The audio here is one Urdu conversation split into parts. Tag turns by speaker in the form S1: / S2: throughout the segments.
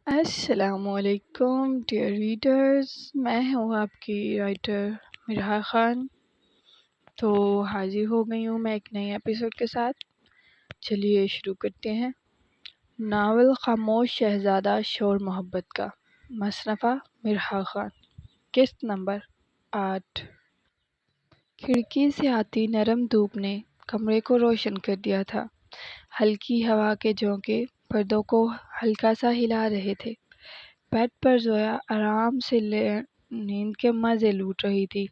S1: السلام علیکم ڈیئر ریڈرز، میں ہوں آپ کی رائٹر مرحا خان۔ تو حاضر ہو گئی ہوں میں ایک نئے ایپیسوڈ کے ساتھ۔ چلیے شروع کرتے ہیں۔ ناول خاموش شہزادہ شور محبت کا، مصنفہ مرحا خان، قسط نمبر 8۔ کھڑکی سے آتی نرم دھوپ نے کمرے کو روشن کر دیا تھا۔ ہلکی ہوا کے جھونکے پردوں کو ہلکا سا ہلا رہے تھے۔ بیڈ پر زویا آرام سے نیند کے مزے لوٹ رہی تھی۔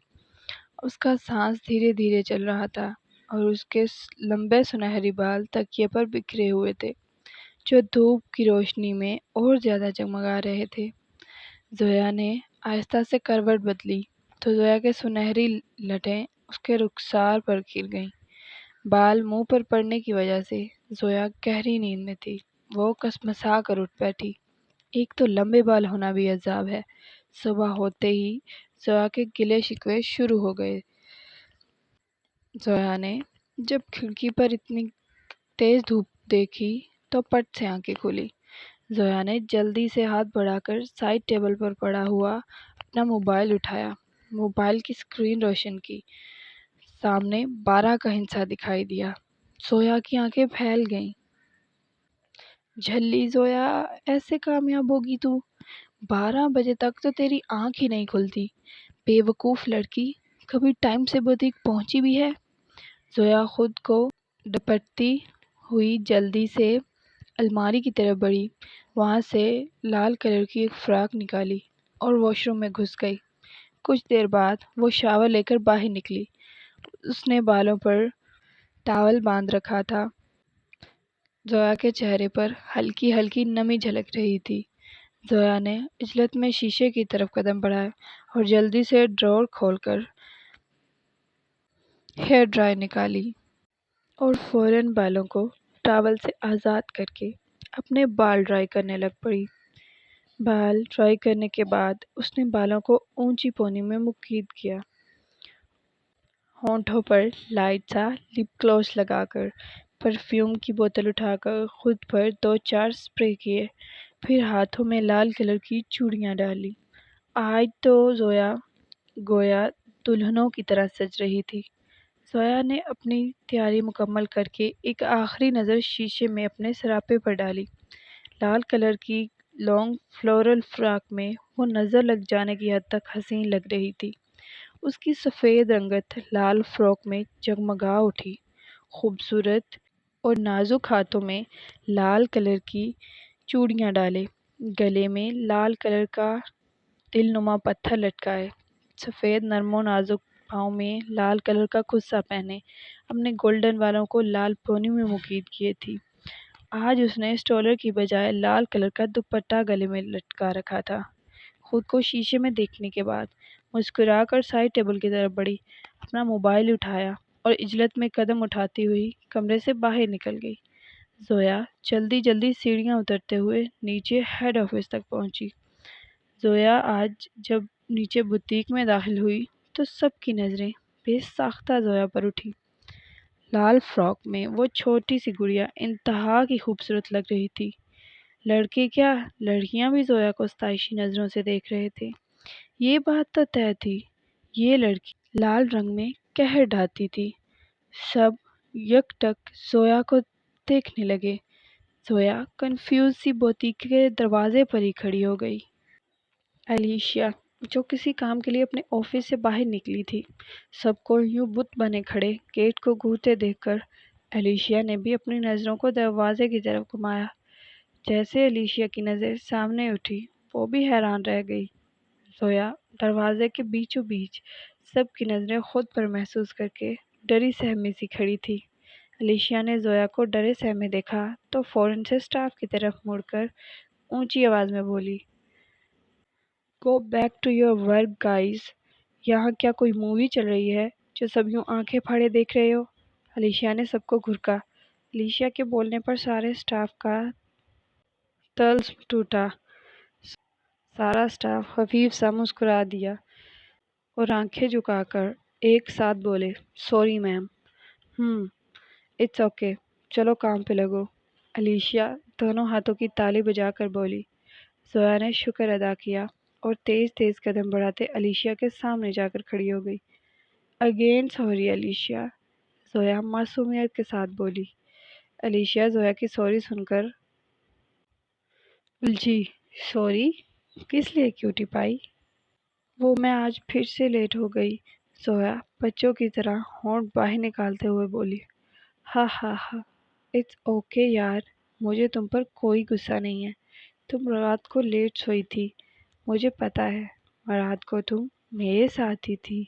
S1: اس کا سانس دھیرے دھیرے چل رہا تھا اور اس کے لمبے سنہری بال تکیے پر بکھرے ہوئے تھے جو دھوپ کی روشنی میں اور زیادہ جگمگا رہے تھے۔ زویا نے آہستہ سے کروٹ بدلی تو زویا کے سنہری لٹیں اس کے رخسار پر گر گئیں۔ بال منہ پر پڑنے کی وجہ سے زویا گہری نیند میں تھی۔ وہ کسمسا کر اٹھ بیٹھی۔ ایک تو لمبے بال ہونا بھی عذاب ہے۔ صبح ہوتے ہی زویا کے گلے شکوے شروع ہو گئے۔ زویا نے جب کھڑکی پر اتنی تیز دھوپ دیکھی تو پٹ سے آنکھیں کھولی۔ زویا نے جلدی سے ہاتھ بڑھا کر سائڈ ٹیبل پر پڑا ہوا اپنا موبائل اٹھایا، موبائل کی اسکرین روشن کی۔ سامنے 12 کا ہندسہ دکھائی دیا۔ زویا کی آنکھیں پھیل گئیں۔ جھلی زویا، ایسے کامیاب ہوگی تو؟ 12 بجے تک تو تیری آنکھ ہی نہیں کھلتی۔ بے وقوف لڑکی، کبھی ٹائم سے بوتیک پہنچی بھی ہے؟ زویا خود کو ڈپٹتی ہوئی جلدی سے الماری کی طرف بڑھی، وہاں سے لال کلر کی ایک فراک نکالی اور واش روم میں گھس گئی۔ کچھ دیر بعد وہ شاور لے کر باہر نکلی۔ اس نے بالوں پر ٹاول باندھ رکھا تھا۔ زویا کے چہرے پر ہلکی ہلکی نمی جھلک رہی تھی۔ زویا نے عجلت میں شیشے کی طرف قدم بڑھائے اور جلدی سے ڈراور کھول کر ہیئر ڈرائر نکالی اور فوراً بالوں کو ٹاول سے آزاد کر کے اپنے بال ڈرائی کرنے لگ پڑی۔ بال ڈرائی کرنے کے بعد اس نے بالوں کو اونچی پونی میں مقید کیا۔ ہونٹوں پر لائٹ سا لپ گلوس لگا کر پرفیوم کی بوتل اٹھا کر خود پر 2-4 اسپرے کیے، پھر ہاتھوں میں لال کلر کی چوڑیاں ڈالی۔ آج تو زویا گویا دلہنوں کی طرح سج رہی تھی۔ زویا نے اپنی تیاری مکمل کر کے ایک آخری نظر شیشے میں اپنے سراپے پر ڈالی۔ لال کلر کی لانگ فلورل فراک میں وہ نظر لگ جانے کی حد تک حسین لگ رہی تھی۔ اس کی سفید رنگت لال فراک میں جگمگا اٹھی۔ خوبصورت اور نازک ہاتھوں میں لال کلر کی چوڑیاں ڈالے، گلے میں لال کلر کا دل نما پتھر لٹکائے، سفید نرم و نازک پاؤں میں لال کلر کا کھسا پہنے اپنے گولڈن بالوں کو لال پونی میں مقید کیے تھی۔ آج اس نے اسٹولر کی بجائے لال کلر کا دوپٹہ گلے میں لٹکا رکھا تھا۔ خود کو شیشے میں دیکھنے کے بعد مسکرا کر سائڈ ٹیبل کی طرف بڑھی، اپنا موبائل اٹھایا اور عجلت میں قدم اٹھاتی ہوئی کمرے سے باہر نکل گئی۔ زویا جلدی جلدی سیڑھیاں اترتے ہوئے نیچے ہیڈ آفس تک پہنچی۔ زویا آج جب نیچے بوتیک میں داخل ہوئی تو سب کی نظریں بے ساختہ زویا پر اٹھی۔ لال فراک میں وہ چھوٹی سی گڑیا انتہا کی خوبصورت لگ رہی تھی۔ لڑکے کیا، لڑکیاں بھی زویا کو ستائشی نظروں سے دیکھ رہے تھے۔ یہ بات تو طے تھی، یہ لڑکی لال رنگ میں قہر ڈھاتی تھی۔ سب یک ٹک زویا کو دیکھنے لگے۔ زویا کنفیوز سی بوتیک کے دروازے پر ہی کھڑی ہو گئی۔ الیشیا، جو کسی کام کے لیے اپنے آفس سے باہر نکلی تھی، سب کو یوں بت بنے کھڑے گیٹ کو گھورتے دیکھ کر الیشیا نے بھی اپنی نظروں کو دروازے کی طرف گھمایا۔ جیسے الیشیا کی نظر سامنے اٹھی، وہ بھی حیران رہ گئی۔ زویا دروازے کے بیچوں بیچ سب کی نظریں خود پر محسوس کر کے ڈری سہمی سی کھڑی تھی۔ الیشیا نے زویا کو ڈرے سہمے دیکھا تو فوراً سے اسٹاف کی طرف مڑ کر اونچی آواز میں بولی، go back to your work guys. یہاں کیا کوئی مووی چل رہی ہے جو سب یوں آنکھیں پھاڑے دیکھ رہے ہو؟ الیشیا نے سب کو گھرکا۔ الیشیا کے بولنے پر سارے اسٹاف کا طلسم ٹوٹا۔ سارا اسٹاف خفیف سا مسکرا دیا اور آنکھیں جھکا کر ایک ساتھ بولے، سوری میم۔ اٹس اوکے، چلو کام پہ لگو۔ الیشیا دونوں ہاتھوں کی تالی بجا کر بولی، زویا نے شکر ادا کیا اور تیز تیز قدم بڑھاتے علیشا کے سامنے جا کر کھڑی ہو گئی۔ اگین سوری علیشا، زویا معصومیت کے ساتھ بولی۔ علیشا زویا کی سوری سن کر الجھی۔ سوری؟ کس لیے کیوٹی پائی؟ وہ میں آج پھر سے لیٹ ہو گئی، زویا بچوں کی طرح ہونٹ باہر نکالتے ہوئے بولی۔ ہا ہا ہا، اٹس اوکے یار، مجھے تم پر کوئی غصہ نہیں ہے۔ تم رات کو لیٹ سوئی تھی، مجھے پتا ہے، رات کو تم میرے ساتھ ہی تھی۔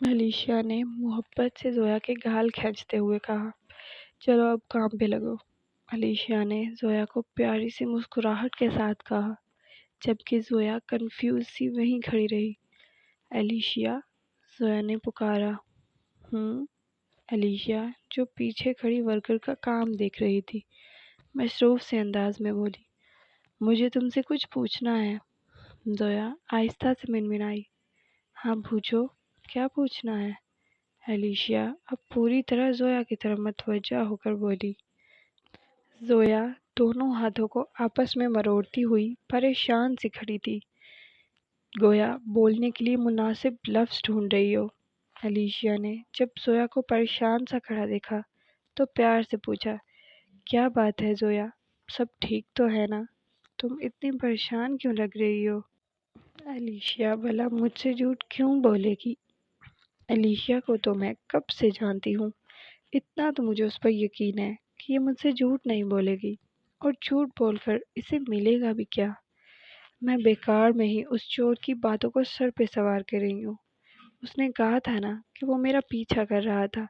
S1: علیشا نے محبت سے زویا کے گال کھینچتے ہوئے کہا۔ چلو اب کام پہ لگو، علیشا نے زویا کو پیاری سی مسکراہٹ کے ساتھ کہا، جبکہ زویا کنفیوز سی وہیں کھڑی رہی۔ علیشا، زویا نے پکارا۔ علیشا جو پیچھے کھڑی ورکر کا کام دیکھ رہی تھی، مصروف سے انداز میں بولی۔ مجھے تم سے کچھ پوچھنا ہے، زویا آہستہ سے منمنائی۔ ہاں پوچھو، کیا پوچھنا ہے؟ علیشا اب پوری طرح زویا کی طرف متوجہ ہو کر بولی۔ زویا دونوں ہاتھوں کو آپس میں مروڑتی ہوئی پریشان سی کھڑی تھی، گویا بولنے کے لیے مناسب لفظ ڈھونڈ رہی ہو۔ علیشا نے جب زویا کو پریشان سا کھڑا دیکھا تو پیار سے پوچھا، کیا بات ہے زویا، سب ٹھیک تو ہے نا؟ تم اتنی پریشان کیوں لگ رہی ہو؟ علیشا بھلا مجھ سے جھوٹ کیوں بولے گی؟ علیشا کو تو میں کب سے جانتی ہوں، اتنا تو مجھے اس پر یقین ہے کہ یہ مجھ سے جھوٹ نہیں بولے گی، اور جھوٹ بول کر اسے ملے گا بھی کیا؟ میں بیکار میں ہی اس چور کی باتوں کو سر پہ سوار کر رہی ہوں۔ اس نے کہا تھا نا کہ وہ میرا پیچھا کر رہا تھا،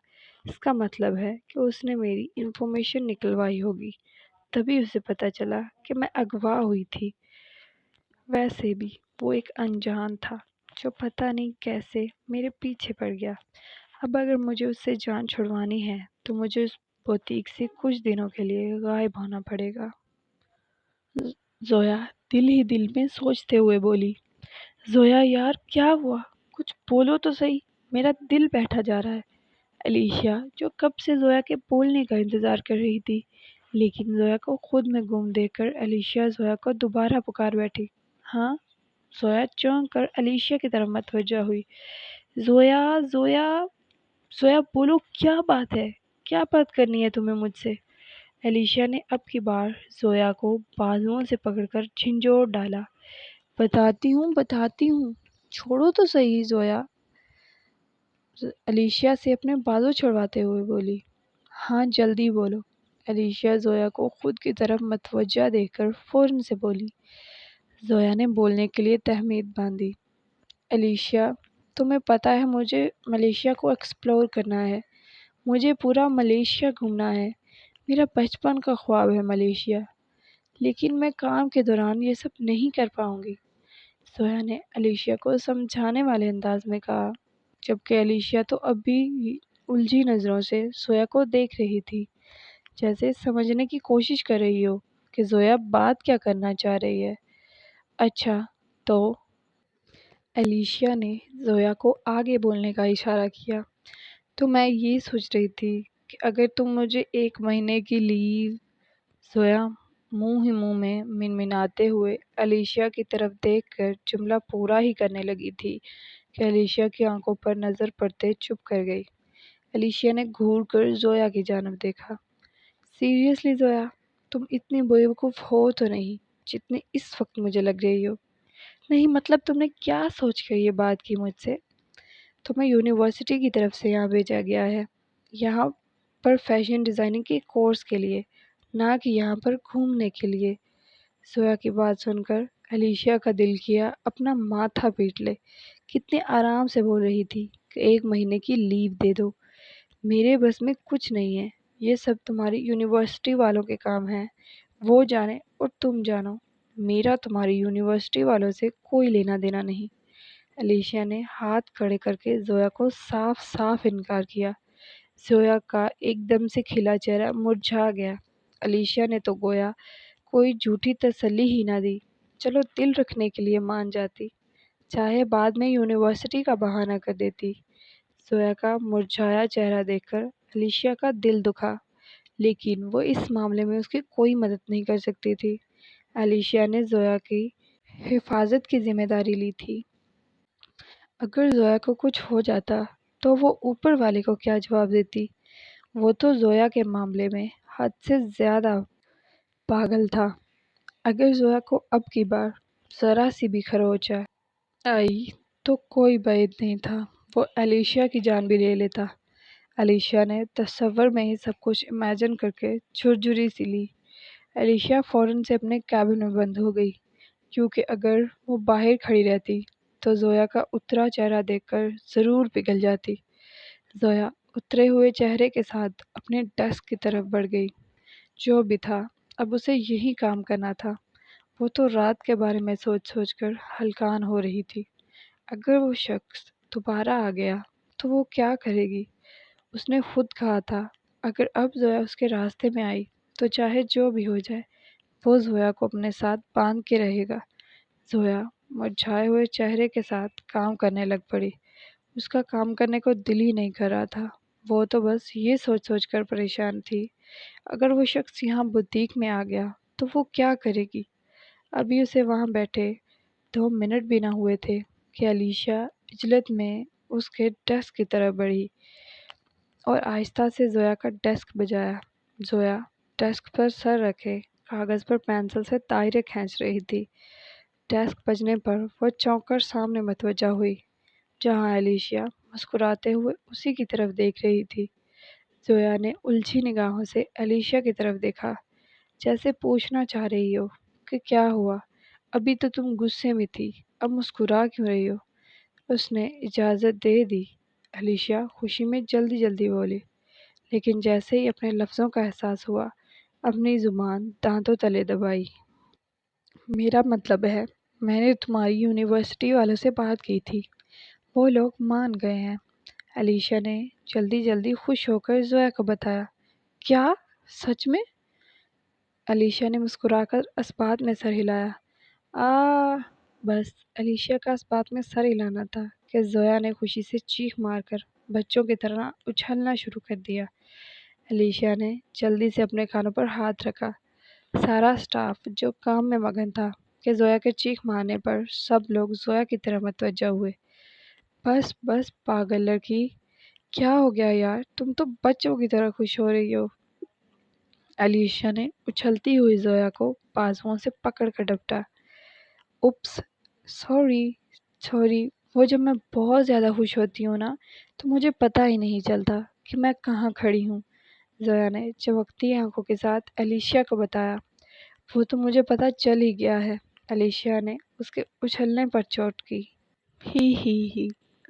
S1: اس کا مطلب ہے کہ اس نے میری انفارمیشن نکلوائی ہوگی، تبھی اسے پتہ چلا کہ میں اغوا ہوئی تھی۔ ویسے بھی وہ ایک انجان تھا جو پتہ نہیں کیسے میرے پیچھے پڑ گیا۔ اب اگر مجھے اس سے جان چھڑوانی ہے تو مجھے اس بوتیک سے کچھ دنوں کے لیے غائب ہونا پڑے گا۔ زویا دل ہی دل میں سوچتے ہوئے بولی۔ زویا یار کیا ہوا؟ کچھ بولو تو صحیح، میرا دل بیٹھا جا رہا ہے۔ علیشا جو کب سے زویا کے بولنے کا انتظار کر رہی تھی، لیکن زویا کو خود میں گم دیکھ کر علیشا زویا کو دوبارہ پکار بیٹھی۔ ہاں؟ زویا چونک کر علیشا کی طرف متوجہ ہوئی۔ زویا زویا زویا بولو، کیا بات ہے؟ کیا بات کرنی ہے تمہیں مجھ سے؟ علیشا نے اب کی بار زویا کو بازوؤں سے پکڑ کر جھنجھوڑ ڈالا۔ بتاتی ہوں، چھوڑو تو صحیح زویا، علیشا سے اپنے بازو چھڑواتے ہوئے بولی۔ ہاں جلدی بولو، علیشا زویا کو خود کی طرف متوجہ دیکھ کر فوراً سے بولی۔ زویا نے بولنے کے لیے تہمید باندھی۔ علیشا تمہیں پتہ ہے مجھے ملیشیا کو ایکسپلور کرنا ہے، مجھے پورا ملیشیا گھومنا ہے، میرا بچپن کا خواب ہے ملیشیا، لیکن میں کام کے دوران یہ سب نہیں کر پاؤں گی، زویا نے علیشا کو سمجھانے والے انداز میں کہا، جبکہ علیشا تو اب بھی الجھی نظروں سے زویا کو دیکھ رہی تھی، جیسے سمجھنے کی کوشش کر رہی ہو کہ زویا بات کیا کرنا چاہ رہی ہے۔ اچھا تو علیشا نے زویا کو آگے بولنے کا اشارہ کیا، تو میں یہ سوچ رہی تھی کہ اگر تم مجھے 1 مہینے کی لیو، زویا منہ ہی منہ میں منمناتے ہوئے علیشا کی طرف دیکھ کر جملہ پورا ہی کرنے لگی تھی کہ علیشا کی آنکھوں پر نظر پڑتے چپ کر گئی۔ علیشا نے گھور کر زویا کی جانب دیکھا۔ سیریسلی زویا، تم اتنی بیوقوف ہو تو نہیں جتنی اس وقت مجھے لگ رہی ہو۔ نہیں مطلب تم نے کیا سوچ کر یہ بات کی مجھ سے؟ تمہیں یونیورسٹی کی طرف سے یہاں بھیجا گیا ہے، یہاں پر فیشن ڈیزائننگ کے کورس کے لیے، نہ کہ یہاں پر گھومنے کے لیے۔ زویا کی بات سن کر علیشا کا دل کیا اپنا ماتھا پیٹ لے، کتنے آرام سے بول رہی تھی کہ 1 مہینے کی لیو دے دو، میرے بس میں کچھ نہیں ہے، یہ سب تمہاری یونیورسٹی والوں کے کام ہیں، وہ جانے اور تم جانو، میرا تمہاری یونیورسٹی والوں سے کوئی لینا دینا نہیں۔ علیشا نے ہاتھ کھڑے کر کے زویا کو صاف صاف انکار کیا۔ زویا کا ایک دم سے کھلا چہرہ مرجھا گیا۔ علیشا نے تو گویا کوئی جھوٹی تسلی ہی نہ دی، چلو دل رکھنے کے لیے مان جاتی، چاہے بعد میں یونیورسٹی کا بہانہ کر دیتی۔ زویا کا مرجھایا چہرہ دیکھ کر علیشا کا دل دکھا، لیکن وہ اس معاملے میں اس کی کوئی مدد نہیں کر سکتی تھی۔ الیشیا نے زویا کی حفاظت کی ذمہ داری لی تھی۔ اگر زویا کو کچھ ہو جاتا تو وہ اوپر والے کو کیا جواب دیتی؟ وہ تو زویا کے معاملے میں حد سے زیادہ پاگل تھا۔ اگر زویا کو اب کی بار ذرا سی بھی خروچ آئی تو کوئی بعید نہیں تھا وہ الیشیا کی جان بھی لے لیتا۔ الیشیا نے تصور میں ہی سب کچھ امیجن کر کے جھرجھری سی لی۔ الیشیا فوراً سے اپنے کیبن میں بند ہو گئی، کیونکہ اگر وہ باہر کھڑی رہتی تو زویا کا اترا چہرہ دیکھ کر ضرور پگھل جاتی۔ زویا اترے ہوئے چہرے کے ساتھ اپنے ڈیسک کی طرف بڑھ گئی۔ جو بھی تھا اب اسے یہی کام کرنا تھا۔ وہ تو رات کے بارے میں سوچ سوچ کر ہلکان ہو رہی تھی۔ اگر وہ شخص دوبارہ آ گیا تو وہ کیا کرے گی؟ اس نے خود کہا تھا اگر اب زویا اس کے راستے میں آئی تو چاہے جو بھی ہو جائے وہ زویا کو اپنے ساتھ باندھ کے رہے گا۔ زویا مرجھائے ہوئے چہرے کے ساتھ کام کرنے لگ پڑی۔ اس کا کام کرنے کو دل ہی نہیں کر رہا تھا۔ وہ تو بس یہ سوچ سوچ کر پریشان تھی اگر وہ شخص یہاں بوتیک میں آ گیا تو وہ کیا کرے گی؟ ابھی اسے وہاں بیٹھے 2 منٹ بھی نہ ہوئے تھے کہ الیشیا عجلت میں اس کے ڈیسک کی طرف بڑھی اور آہستہ سے زویا کا ڈیسک بجایا۔ زویا ڈیسک پر سر رکھے کاغذ پر پینسل سے دائرے کھینچ رہی تھی۔ ڈیسک بجنے پر وہ چونک کر سامنے متوجہ ہوئی، جہاں الیشیا مسکراتے ہوئے اسی کی طرف دیکھ رہی تھی۔ زویا نے الجھی نگاہوں سے الیشیا کی طرف دیکھا، جیسے پوچھنا چاہ رہی ہو کہ کیا ہوا؟ ابھی تو تم غصے میں تھی، اب مسکرا کیوں رہی ہو؟ اس نے اجازت دے دی۔ الیشیا خوشی میں جلدی جلدی بولی، لیکن جیسے ہی اپنے لفظوں کا احساس ہوا اپنی زبان دانتوں تلے دبائی۔ میرا مطلب ہے میں نے تمہاری یونیورسٹی والوں سے بات کی تھی، وہ لوگ مان گئے ہیں۔ الیشیا نے جلدی جلدی خوش ہو کر زویا کو بتایا۔ کیا؟ سچ میں؟ الیشیا نے مسکرا کر اس بات میں سر ہلایا۔ بس الیشیا کا اس بات میں سر ہلانا تھا کہ زویا نے خوشی سے چیخ مار کر بچوں کی طرح اچھلنا شروع کر دیا۔ الیشیا نے جلدی سے اپنے کانوں پر ہاتھ رکھا۔ سارا اسٹاف جو کام میں مگن تھا کہ زویا کے چیخ مارنے پر سب لوگ زویا کی طرف متوجہ ہوئے۔ بس بس پاگل لڑکی، کیا ہو گیا یار، تم تو بچوں کی طرح خوش ہو رہی ہو۔ الیشیا نے اچھلتی ہوئی زویا کو بازوؤں سے پکڑ کر ڈپٹا۔ اوپس، سوری، وہ جب میں بہت زیادہ خوش ہوتی ہوں نا تو مجھے پتہ ہی نہیں چلتا کہ میں کہاں کھڑی ہوں، زویا نے چمکتی آنکھوں کے ساتھ الیشیا کو بتایا۔ وہ تو مجھے پتہ چل ہی گیا ہے، الیشیا نے اس کے اچھلنے پر چوٹ کی۔ ہی،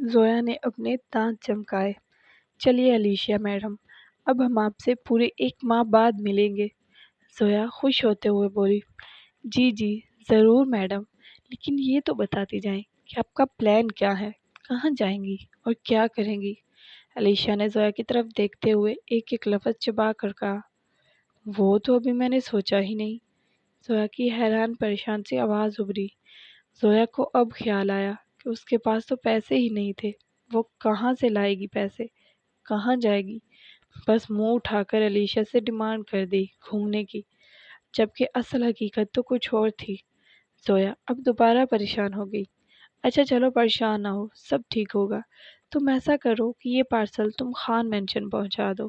S1: زویا نے اپنے دانت چمکائے۔ چلیے الیشیا میڈم، اب ہم آپ سے پورے 1 ماہ بعد ملیں گے، زویا خوش ہوتے ہوئے بولی۔ جی، ضرور میڈم، لیکن یہ تو بتاتی جائیں کہ آپ کا پلان کیا ہے، کہاں جائیں گی اور کیا کریں گی؟ الیشیا نے زویا کی طرف دیکھتے ہوئے ایک ایک لفظ چبا کر کہا۔ وہ تو ابھی میں نے سوچا ہی نہیں، زویا کی حیران پریشان سی آواز ابھری۔ زویا کو اب خیال آیا کہ اس کے پاس تو پیسے ہی نہیں تھے، وہ کہاں سے لائے گی پیسے، کہاں جائے گی؟ بس منہ اٹھا کر الیشیا سے ڈیمانڈ کر دی گھومنے کی، جبکہ اصل حقیقت تو کچھ اور تھی۔ زویا اب دوبارہ پریشان ہو گئی۔ اچھا چلو پریشان نہ ہو، سب ٹھیک ہوگا، تم ایسا کرو کہ یہ پارسل تم خان مینشن پہنچا دو،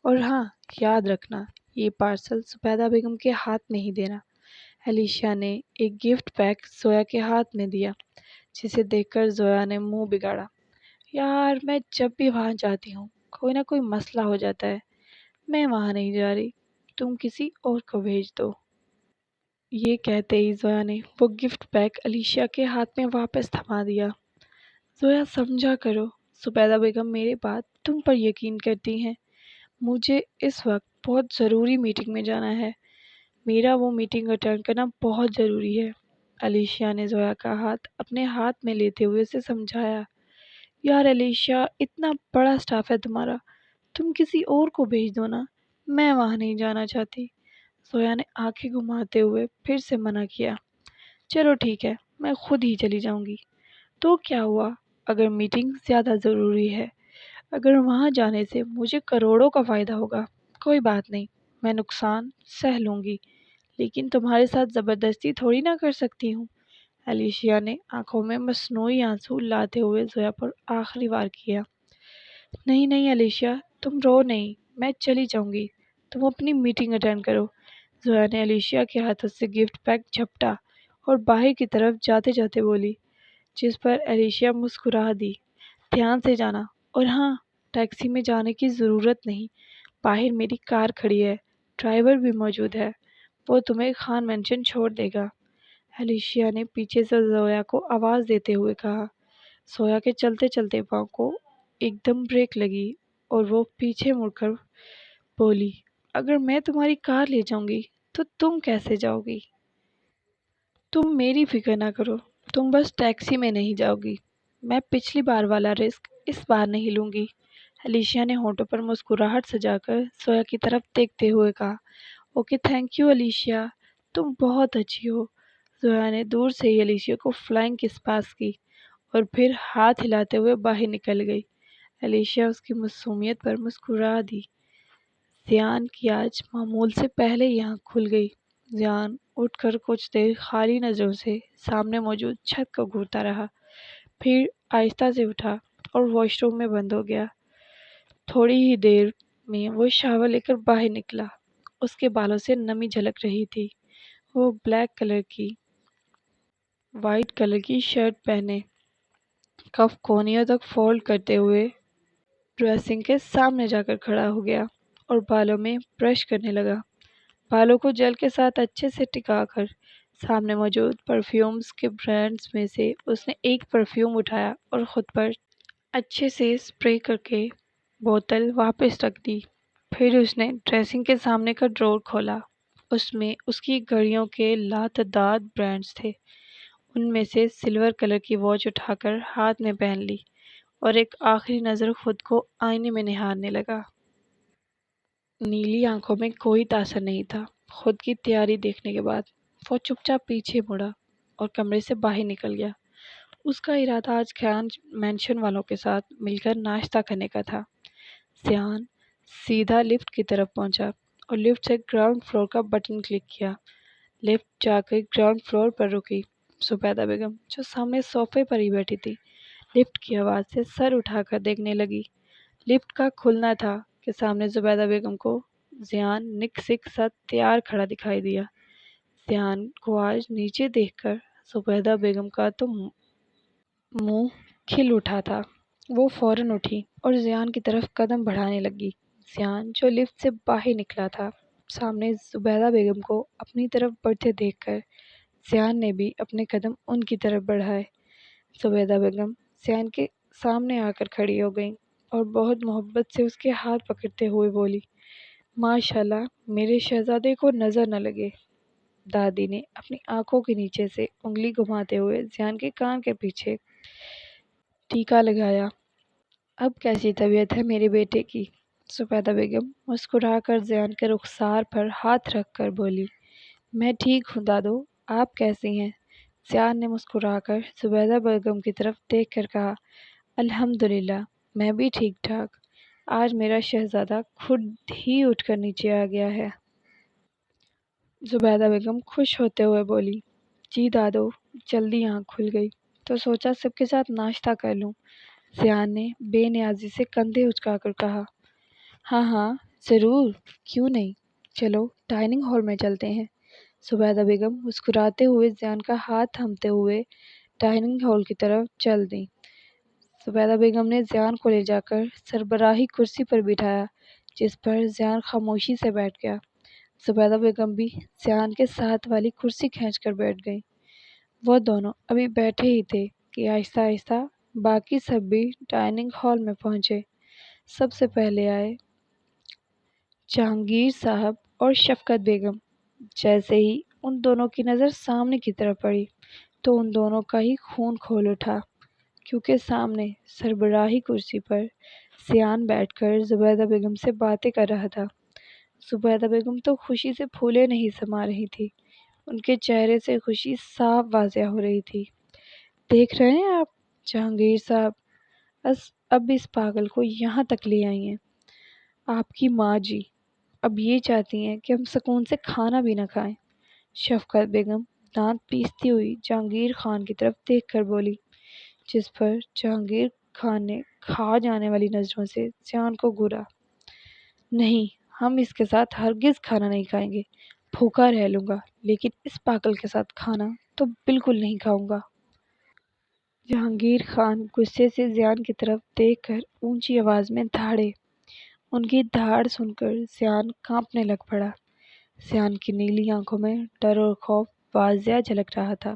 S1: اور ہاں یاد رکھنا یہ پارسل زبیدہ بیگم کے ہاتھ میں ہی دینا۔ الیشیا نے ایک گفٹ پیک زویا کے ہاتھ میں دیا، جسے دیکھ کر زویا نے منہ بگاڑا۔ یار میں جب بھی وہاں جاتی ہوں کوئی نہ کوئی مسئلہ ہو جاتا ہے، میں وہاں نہیں جا رہی، تم کسی اور کو بھیج دو۔ یہ کہتے ہی زویا نے وہ گفٹ پیک الیشیا کے ہاتھ میں واپس تھما دیا۔ زویا سمجھا کرو، زبیدہ بیگم میری بات تم پر یقین کرتی ہیں، مجھے اس وقت بہت ضروری میٹنگ میں جانا ہے، میرا وہ میٹنگ اٹینڈ کرنا بہت ضروری ہے۔ الیشیا نے زویا کا ہاتھ اپنے ہاتھ میں لیتے ہوئے اسے سمجھایا۔ یار الیشیا، اتنا بڑا اسٹاف ہے تمہارا، تم کسی اور کو بھیج دو نا، میں وہاں نہیں جانا چاہتی۔ زویا نے آنکھیں گھماتے ہوئے پھر سے منع کیا۔ چلو ٹھیک ہے، میں خود ہی چلی جاؤں گی۔ تو کیا ہوا، اگر میٹنگ زیادہ ضروری ہے، اگر وہاں جانے سے مجھے کروڑوں کا فائدہ ہوگا، کوئی بات نہیں، میں نقصان سہ لوں گی، لیکن تمہارے ساتھ زبردستی تھوڑی نہ کر سکتی ہوں۔ علیشیا نے آنکھوں میں مصنوعی آنسو لاتے ہوئے زویا پر آخری وار کیا۔ نہیں نہیں علیشیا، تم رو نہیں، میں چلی جاؤں گی، تم اپنی میٹنگ اٹینڈ کرو۔ زویا نے علیشیا کے ہاتھوں سے گفٹ پیک جھپٹا اور باہر کی طرف جاتے جاتے بولی، جس پر علیشیا مسکرا دی۔ دھیان سے جانا، اور ہاں، ٹیکسی میں جانے کی ضرورت نہیں، باہر میری کار کھڑی ہے، ڈرائیور بھی موجود ہے، وہ تمہیں خان مینشن چھوڑ دے گا۔ علیشیا نے پیچھے سے زویا کو آواز دیتے ہوئے کہا۔ زویا کے چلتے چلتے پاؤں کو ایک دم بریک لگی اور وہ پیچھے مڑ کر بولی، اگر میں تمہاری کار لے جاؤں گی تو تم کیسے جاؤ گی؟ تم میری فکر نہ کرو، تم بس ٹیکسی میں نہیں جاؤ گی، میں پچھلی بار والا رسک اس بار نہیں لوں گی۔ علیشیا نے ہونٹوں پر مسکراہٹ سجا کر زویا کی طرف دیکھتے ہوئے کہا۔ اوکے تھینک یو علیشیا، تم بہت اچھی ہو۔ زویا نے دور سے ہی علیشیا کو فلائنگ کس پاس کی اور پھر ہاتھ ہلاتے ہوئے باہر نکل گئی۔ علیشیا اس کی معصومیت پر مسکرا دی۔ زیان کی آج معمول سے پہلے ہی آنکھ کھل گئی۔ زیان اٹھ کر کچھ دیر خالی نظروں سے سامنے موجود چھت کو گھورتا رہا، پھر آہستہ سے اٹھا اور واش روم میں بند ہو گیا۔ تھوڑی ہی دیر میں وہ شاور لے کر باہر نکلا۔ اس کے بالوں سے نمی جھلک رہی تھی۔ وہ بلیک کلر کی وائٹ کلر کی شرٹ پہنے، کف کونیوں تک فولڈ کرتے ہوئے ڈریسنگ کے سامنے جا کر کھڑا ہو گیا اور بالوں میں برش کرنے لگا۔ بالوں کو جیل کے ساتھ اچھے سے ٹکا کر سامنے موجود پرفیومز کے برانڈز میں سے اس نے ایک پرفیوم اٹھایا اور خود پر اچھے سے اسپرے کر کے بوتل واپس رکھ دی۔ پھر اس نے ڈریسنگ کے سامنے کا ڈرور کھولا۔ اس میں اس کی گھڑیوں کے لاتعداد برانڈز تھے۔ ان میں سے سلور کلر کی واچ اٹھا کر ہاتھ میں پہن لی اور ایک آخری نظر خود کو آئینے میں نہارنے لگا۔ نیلی آنکھوں میں کوئی تاثر نہیں تھا۔ خود کی تیاری دیکھنے کے بعد وہ چپ چاپ پیچھے مڑا اور کمرے سے باہر نکل گیا۔ اس کا ارادہ آج خان مینشن والوں کے ساتھ مل کر ناشتہ کرنے کا تھا۔ زیان سیدھا لفٹ کی طرف پہنچا اور لفٹ سے گراؤنڈ فلور کا بٹن کلک کیا۔ لفٹ جا کر گراؤنڈ فلور پر رکی۔ زبیدہ بیگم جو سامنے صوفے پر ہی بیٹھی تھی، لفٹ کی آواز سے سر اٹھا کر دیکھنے لگی۔ لفٹ کا کھلنا تھا کہ سامنے زبیدہ بیگم کو زیان نک سک سا تیار کھڑا دکھائی دیا۔ زیان کو آج نیچے دیکھ کر زبیدہ بیگم کا تو منہ کھل اٹھا تھا۔ وہ فوراً اٹھی اور زیان کی طرف قدم بڑھانے لگی۔ زیان جو لفٹ سے باہر نکلا تھا، سامنے زبیدہ بیگم کو اپنی طرف بڑھتے دیکھ کر زیان نے بھی اپنے قدم ان کی طرف بڑھائے۔ زبیدہ بیگم زیان کے سامنے آ کر کھڑی ہو گئیں اور بہت محبت سے اس کے ہاتھ پکڑتے ہوئے بولی، ماشاءاللہ میرے شہزادے کو نظر نہ لگے۔ دادی نے اپنی آنکھوں کے نیچے سے انگلی گھماتے ہوئے زیان کے کان کے پیچھے ٹیکا لگایا۔ اب کیسی طبیعت ہے میرے بیٹے کی؟ زبیدہ بیگم مسکرا کر زیان کے رخسار پر ہاتھ رکھ کر بولی، میں ٹھیک ہوں دادو، آپ کیسی ہیں؟ زیان نے مسکرا کر زبیدہ بیگم کی طرف دیکھ کر کہا، الحمدللہ میں بھی ٹھیک ٹھاک، آج میرا شہزادہ خود ہی اٹھ کر نیچے آ گیا ہے۔ زبیدہ بیگم خوش ہوتے ہوئے بولی، جی دادو، جلدی آنکھ کھل گئی تو سوچا سب کے ساتھ ناشتہ کر لوں۔ زیان نے بے نیازی سے کندھے اچکا کر کہا، ہاں ہاں ضرور، کیوں نہیں، چلو ڈائننگ ہال میں چلتے ہیں۔ زبیدہ بیگم مسکراتے ہوئے زیان کا ہاتھ تھامتے ہوئے ڈائننگ ہال کی طرف چل دیں۔ زبیدہ بیگم نے زیان کو لے جا کر سربراہی کرسی پر بٹھایا، جس پر زیان خاموشی سے بیٹھ گیا۔ زبیدہ بیگم بھی زیان کے ساتھ والی کرسی کھینچ کر بیٹھ گئیں۔ وہ دونوں ابھی بیٹھے ہی تھے کہ آہستہ آہستہ باقی سب بھی ڈائننگ ہال میں پہنچے۔ سب سے پہلے آئے جہانگیر صاحب اور شفقت بیگم۔ جیسے ہی ان دونوں کی نظر سامنے کی طرف پڑی تو ان دونوں کا ہی خون کھول اٹھا، کیونکہ سامنے سربراہی کرسی پر زیان بیٹھ کر زبیدہ بیگم سے باتیں کر رہا تھا۔ زبیدہ بیگم تو خوشی سے پھولے نہیں سما رہی تھی، ان کے چہرے سے خوشی صاف واضح ہو رہی تھی۔ دیکھ رہے ہیں آپ جہانگیر صاحب، اب اس پاگل کو یہاں تک لے آئی ہیں آپ کی ماں جی، اب یہ چاہتی ہیں کہ ہم سکون سے کھانا بھی نہ کھائیں۔ شفقت بیگم دانت پیستی ہوئی جہانگیر خان کی طرف دیکھ کر بولی، جس پر جہانگیر خان نے کھا جانے والی نظروں سے زیان کو گھورا۔ نہیں، ہم اس کے ساتھ ہرگز کھانا نہیں کھائیں گے۔ بھوکا رہ لوں گا لیکن اس پاگل کے ساتھ کھانا تو بالکل نہیں کھاؤں گا۔ جہانگیر خان غصے سے زیان کی طرف دیکھ کر اونچی آواز میں دھاڑے۔ ان کی دھاڑ سن کر زیان کانپنے لگ پڑا۔ زیان کی نیلی آنکھوں میں ڈر اور خوف واضح جھلک رہا تھا،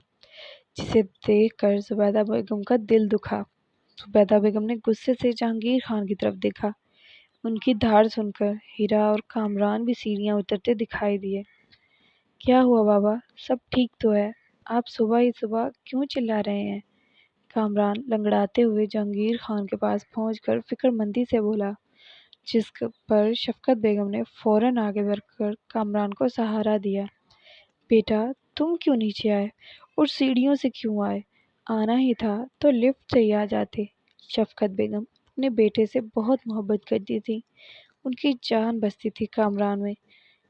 S1: جسے دیکھ کر زبیدہ بیگم کا دل دکھا۔ زبیدہ بیگم نے غصے سے جہانگیر خان کی طرف دیکھا۔ ان کی دھاڑ سن کر ہیرا اور کامران بھی سیڑھیاں اترتے دکھائی دیے۔ کیا ہوا بابا، سب ٹھیک تو ہے؟ آپ صبح ہی صبح کیوں چلا رہے ہیں؟ کامران لنگڑاتے ہوئے جہانگیر خان کے پاس پہنچ کر فکر مندی سے بولا، جس پر شفقت بیگم نے فوراً آگے بڑھ کر کامران کو سہارا دیا۔ بیٹا، تم کیوں نیچے آئے اور سیڑھیوں سے کیوں آئے؟ آنا ہی تھا تو لفٹ سے ہی آ جاتے۔ شفقت بیگم اپنے بیٹے سے بہت محبت کرتی تھی، ان کی جان بستی تھی کامران میں،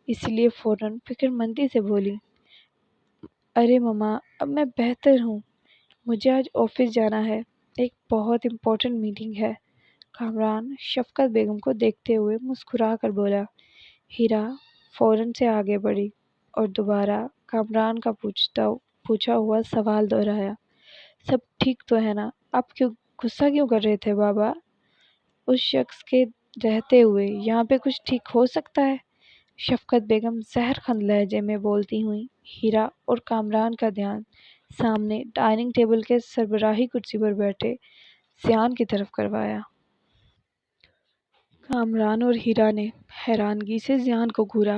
S1: اس لیے فوراً فکر مندی سے بولی، ارے مما، اب میں بہتر ہوں، مجھے آج آفس جانا ہے، ایک بہت امپورٹنٹ میٹنگ ہے۔ کامران شفقت بیگم کو دیکھتے ہوئے مسکرا کر بولا۔ ہیرا فوراً سے آگے بڑھی اور دوبارہ کامران کا پوچھا ہوا سوال دہرایا، سب ٹھیک تو ہے نا؟ آپ غصہ کیوں کر رہے تھے بابا؟ اس شخص کے رہتے ہوئے یہاں پہ کچھ ٹھیک ہو سکتا ہے؟ شفقت بیگم زہر خند لہجے میں بولتی ہوئیں ہیرا اور کامران کا دھیان سامنے ڈائننگ ٹیبل کے سربراہی کرسی پر بیٹھے زیان کی طرف کروایا۔ کامران اور ہیرا نے حیرانگی سے زیان کو گھورا۔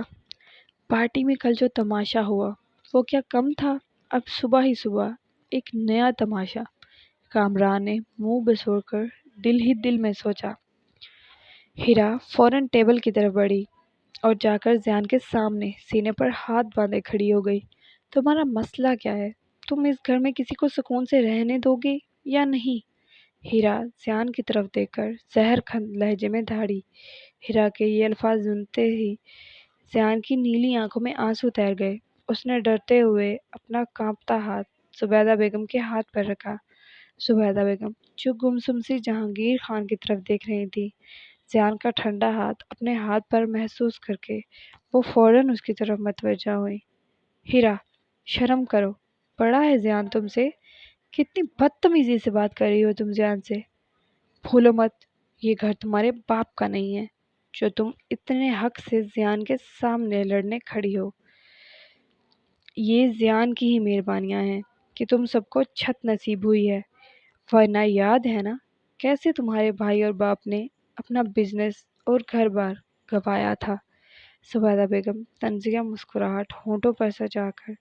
S1: پارٹی میں کل جو تماشا ہوا وہ کیا کم تھا؟ اب صبح ہی صبح ایک نیا تماشا، کامران نے منہ بسوڑ کر دل ہی دل میں سوچا۔ ہیرا فوراً ٹیبل کی طرف بڑھی اور جا کر زیان کے سامنے سینے پر ہاتھ باندھے کھڑی ہو گئی۔ تمہارا مسئلہ کیا ہے؟ تم اس گھر میں کسی کو سکون سے رہنے دو گے یا نہیں؟ ہیرا زیان کی طرف دیکھ کر زہر خند لہجے میں دھاڑی۔ ہیرا کے یہ الفاظ سنتے ہی زیان کی نیلی آنکھوں میں آنسو تیر گئے۔ اس نے ڈرتے ہوئے اپنا کانپتا ہاتھ زبیدہ بیگم کے ہاتھ پر رکھا۔ زبیدہ بیگم جو گمسم سی جہانگیر خان کی طرف دیکھ رہی تھی، زیان کا ٹھنڈا ہاتھ اپنے ہاتھ پر محسوس کر کے وہ فوراً اس کی طرف متوجہ ہوئی۔ ہیرا، شرم کرو، بڑا ہے زیان تم سے، کتنی بدتمیزی سے بات کر رہی ہو تم زیان سے۔ بھولو مت، یہ گھر تمہارے باپ کا نہیں ہے جو تم اتنے حق سے زیان کے سامنے لڑنے کھڑی ہو۔ یہ زیان کی ہی مہربانیاں ہیں کہ تم سب کو چھت نصیب ہوئی ہے، ورنہ یاد ہے نا کیسے تمہارے بھائی اور باپ نے اپنا بزنس اور گھر بار گنوایا تھا؟ زبیدہ بیگم طنزیہ مسکراہٹ ہونٹوں پر سجا کر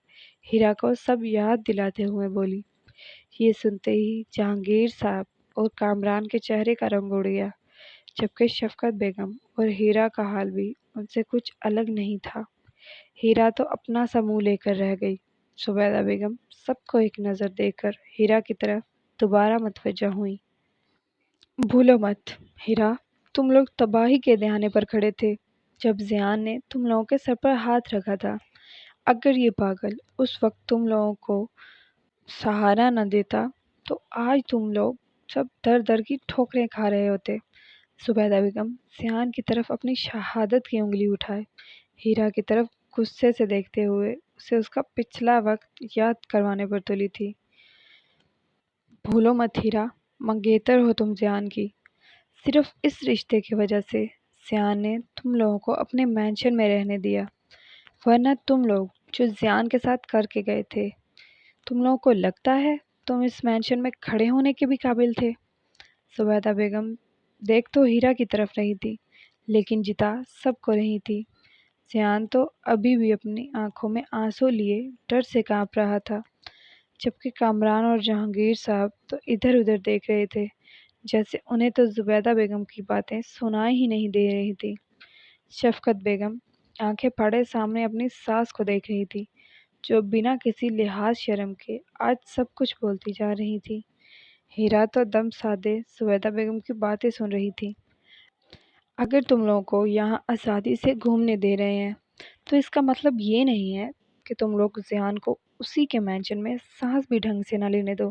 S1: ہیرا کو سب یاد دلاتے ہوئے بولی۔ یہ سنتے ہی جہانگیر صاحب اور کامران کے چہرے کا رنگ اڑ گیا، جبکہ شفقت بیگم اور ہیرا کا حال بھی ان سے کچھ الگ نہیں تھا۔ ہیرا تو اپنا سا منہ لے کر رہ گئی۔ زبیدہ بیگم سب کو ایک نظر دے کر ہیرا کی طرف دوبارہ متوجہ ہوئی۔ بھولو مت ہیرا، تم لوگ تباہی کے دہانے پر کھڑے تھے جب زیان نے تم لوگوں کے سر پر ہاتھ رکھا تھا۔ اگر یہ پاگل اس وقت تم لوگوں کو سہارا نہ دیتا تو آج تم لوگ سب در در کی ٹھوکریں کھا رہے ہوتے۔ زبیدہ بیگم زیان کی طرف اپنی شہادت کی انگلی اٹھائے ہیرا کی طرف غصے سے دیکھتے ہوئے اسے اس کا پچھلا وقت یاد کروانے پر تلی تھی۔ بھولو مت ہیرا، منگیتر ہو تم زیان کی، صرف اس رشتے کی وجہ سے زیان نے تم لوگوں کو اپنے مینشن میں رہنے دیا، ورنہ تم لوگ جو زیان کے ساتھ کر کے گئے تھے، تم لوگوں کو لگتا ہے تم اس مینشن میں کھڑے ہونے کے بھی قابل تھے؟ زبیدہ بیگم دیکھ تو ہیرا کی طرف رہی تھی لیکن جتا سب کو رہی تھی۔ زیان تو ابھی بھی اپنی آنکھوں میں آنسو لیے ڈر سے کانپ رہا تھا، جبکہ کامران اور جہانگیر صاحب تو ادھر ادھر دیکھ رہے تھے، جیسے انہیں تو زبیدہ بیگم کی باتیں سنائی ہی نہیں دے رہی تھی۔ شفقت بیگم آنکھیں پھاڑے سامنے اپنی ساس کو دیکھ رہی تھی، جو بنا کسی لحاظ شرم کے آج سب کچھ بولتی جا رہی تھی۔ ہیرا تو دم سادے زبیدہ بیگم کی باتیں سن رہی تھی۔ اگر تم لوگوں کو یہاں آزادی سے گھومنے دے رہے ہیں تو اس کا مطلب یہ نہیں ہے کہ تم لوگ زیان کو اسی کے مینشن میں سانس بھی ڈھنگ سے نہ لینے دو۔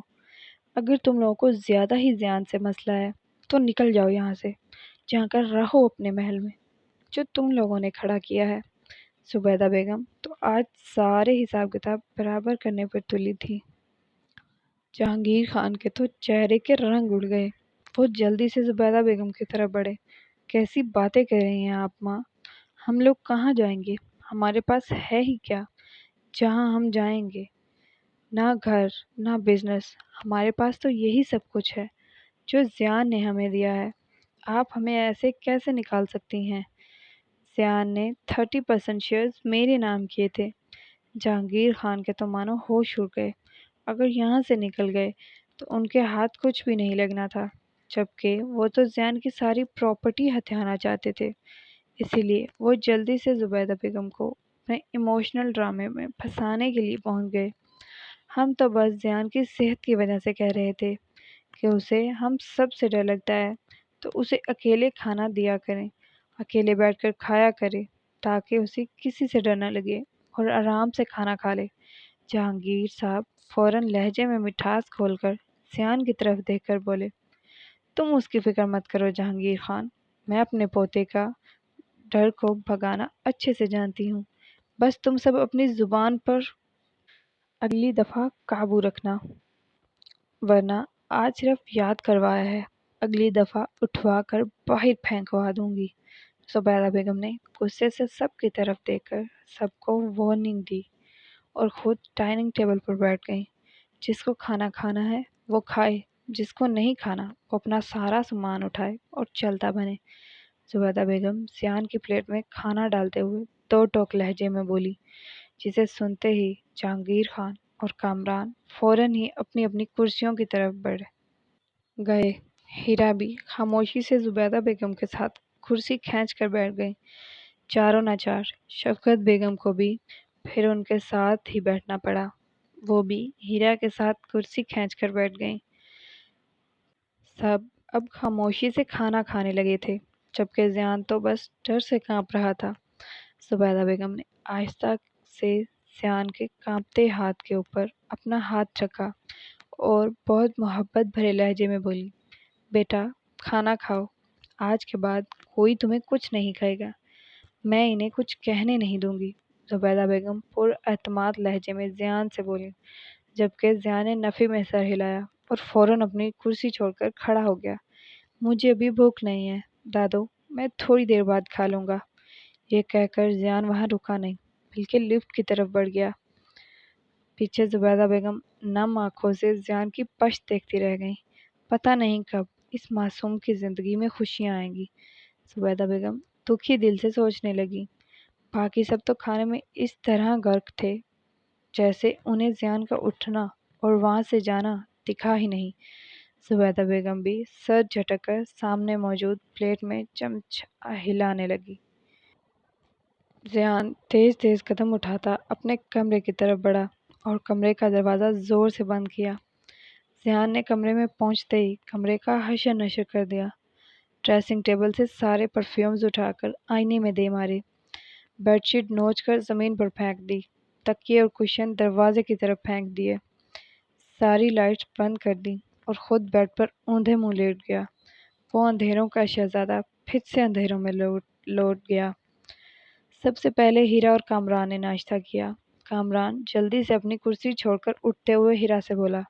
S1: اگر تم لوگوں کو زیادہ ہی زیان سے مسئلہ ہے تو نکل جاؤ یہاں سے، جہاں کر رہو اپنے محل میں جو تم لوگوں نے کھڑا کیا ہے۔ زبیدہ بیگم تو آج سارے حساب کتاب برابر کرنے پر تلی تھی۔ جہانگیر خان کے تو چہرے کے رنگ اڑ گئے۔ وہ جلدی سے زبیدہ بیگم کی طرف بڑھے۔ کیسی باتیں کر رہی ہیں آپ ماں؟ ہم لوگ کہاں جائیں گے؟ ہمارے پاس ہے ہی کیا جہاں ہم جائیں گے؟ نہ گھر، نہ بزنس، ہمارے پاس تو یہی سب کچھ ہے جو زیان نے ہمیں دیا ہے۔ آپ ہمیں ایسے کیسے نکال سکتی ہیں؟ زیان نے 30% شیئرز میرے نام کیے تھے۔ جہانگیر خان کے تو مانو ہوش اڑ گئے۔ اگر یہاں سے نکل گئے تو ان کے ہاتھ کچھ بھی نہیں لگنا تھا، جبکہ وہ تو زیان کی ساری پراپرٹی ہتھیانا چاہتے تھے۔ اسی لیے وہ جلدی سے زبیدہ بیگم کو اپنے ایموشنل ڈرامے میں پھنسانے کے لیے پہنچ گئے۔ ہم تو بس زیان کی صحت کی وجہ سے کہہ رہے تھے کہ اسے ہم سب سے ڈر لگتا ہے، تو اسے اکیلے کھانا دیا کریں، اکیلے بیٹھ کر کھایا کرے تاکہ اسے کسی سے ڈر نہ لگے اور آرام سے کھانا کھا لے۔ جہانگیر صاحب فوراً لہجے میں مٹھاس کھول کر زیان کی طرف دیکھ کر بولے، تم اس کی فکر مت کرو جہانگیر خان، میں اپنے پوتے کا ڈر کو بھگانا اچھے سے جانتی ہوں۔ بس تم سب اپنی زبان پر اگلی دفعہ قابو رکھنا، ورنہ آج صرف یاد کروایا ہے، اگلی دفعہ اٹھوا کر باہر پھینکوا دوں گی۔ زبیدہ بیگم نے غصے سے سب کی طرف دیکھ کر سب کو وارننگ دی اور خود ڈائننگ ٹیبل پر بیٹھ گئیں۔ جس کو کھانا کھانا ہے وہ کھائے، جس کو نہیں کھانا وہ اپنا سارا سامان اٹھائے اور چلتا بنے۔ زبیدہ بیگم زیان کی پلیٹ میں کھانا ڈالتے ہوئے دو ٹوک لہجے میں بولی، جسے سنتے ہی جہانگیر خان اور کامران فوراً ہی اپنی اپنی کرسیوں کی طرف بڑھ گئے۔ ہیرا بھی خاموشی سے زبیدہ بیگم کے ساتھ کرسی کھینچ کر بیٹھ گئی۔ چاروں ناچار شفقت بیگم کو بھی پھر ان کے ساتھ ہی بیٹھنا پڑا۔ وہ بھی ہیرا کے ساتھ کرسی کھینچ کر بیٹھ گئیں۔ سب اب خاموشی سے کھانا کھانے لگے تھے، جبکہ زیان تو بس ڈر سے کانپ رہا تھا۔ زبیدہ بیگم نے آہستہ سے زیان کے کانپتے ہاتھ کے اوپر اپنا ہاتھ رکھا اور بہت محبت بھرے لہجے میں بولی، بیٹا کھانا کھاؤ، آج کے بعد کوئی تمہیں کچھ نہیں کہے گا، میں انہیں کچھ کہنے نہیں دوں گی۔ زبیدہ بیگم پر اعتماد لہجے میں زیان سے بولی، جبکہ زیان نے نفی میں سر ہلایا اور فوراً اپنی کرسی چھوڑ کر کھڑا ہو گیا۔ مجھے ابھی بھوک نہیں ہے دادو، میں تھوڑی دیر بعد کھا لوں گا۔ یہ کہہ کر زیان وہاں رکا نہیں بلکہ لفٹ کی طرف بڑھ گیا۔ پیچھے زبیدہ بیگم نم آنکھوں سے زیان کی پشت دیکھتی رہ گئیں۔ پتہ نہیں کب اس معصوم کی زندگی میں خوشیاں آئیں گی، زبیدہ بیگم دکھی دل سے سوچنے لگی۔ باقی سب تو کھانے میں اس طرح غرق تھے جیسے انہیں زیان کا اٹھنا اور وہاں سے جانا دکھا ہی نہیں۔ زبیدہ بیگم بھی سر جھٹک کر سامنے موجود پلیٹ میں چمچ ہلانے لگی۔ زیان تیز تیز قدم اٹھاتا اپنے کمرے کی طرف بڑھا اور کمرے کا دروازہ زور سے بند کیا۔ زیان نے کمرے میں پہنچتے ہی کمرے کا حشر نشر کر دیا۔ ڈریسنگ ٹیبل سے سارے پرفیومز اٹھا کر آئینے میں دے مارے، بیڈ شیٹ نوچ کر زمین پر پھینک دی، تکیے اور کشن دروازے کی طرف پھینک دیے، ساری لائٹس بند کر دی اور خود بیڈ پر اوندھے منہ لیٹ گیا۔ وہ اندھیروں کا شہزادہ پھر سے اندھیروں میں لوٹ گیا۔ سب سے پہلے ہیرا اور کامران نے ناشتہ کیا۔ کامران جلدی سے اپنی کرسی چھوڑ کر اٹھتے ہوئے ہیرا سے بولا،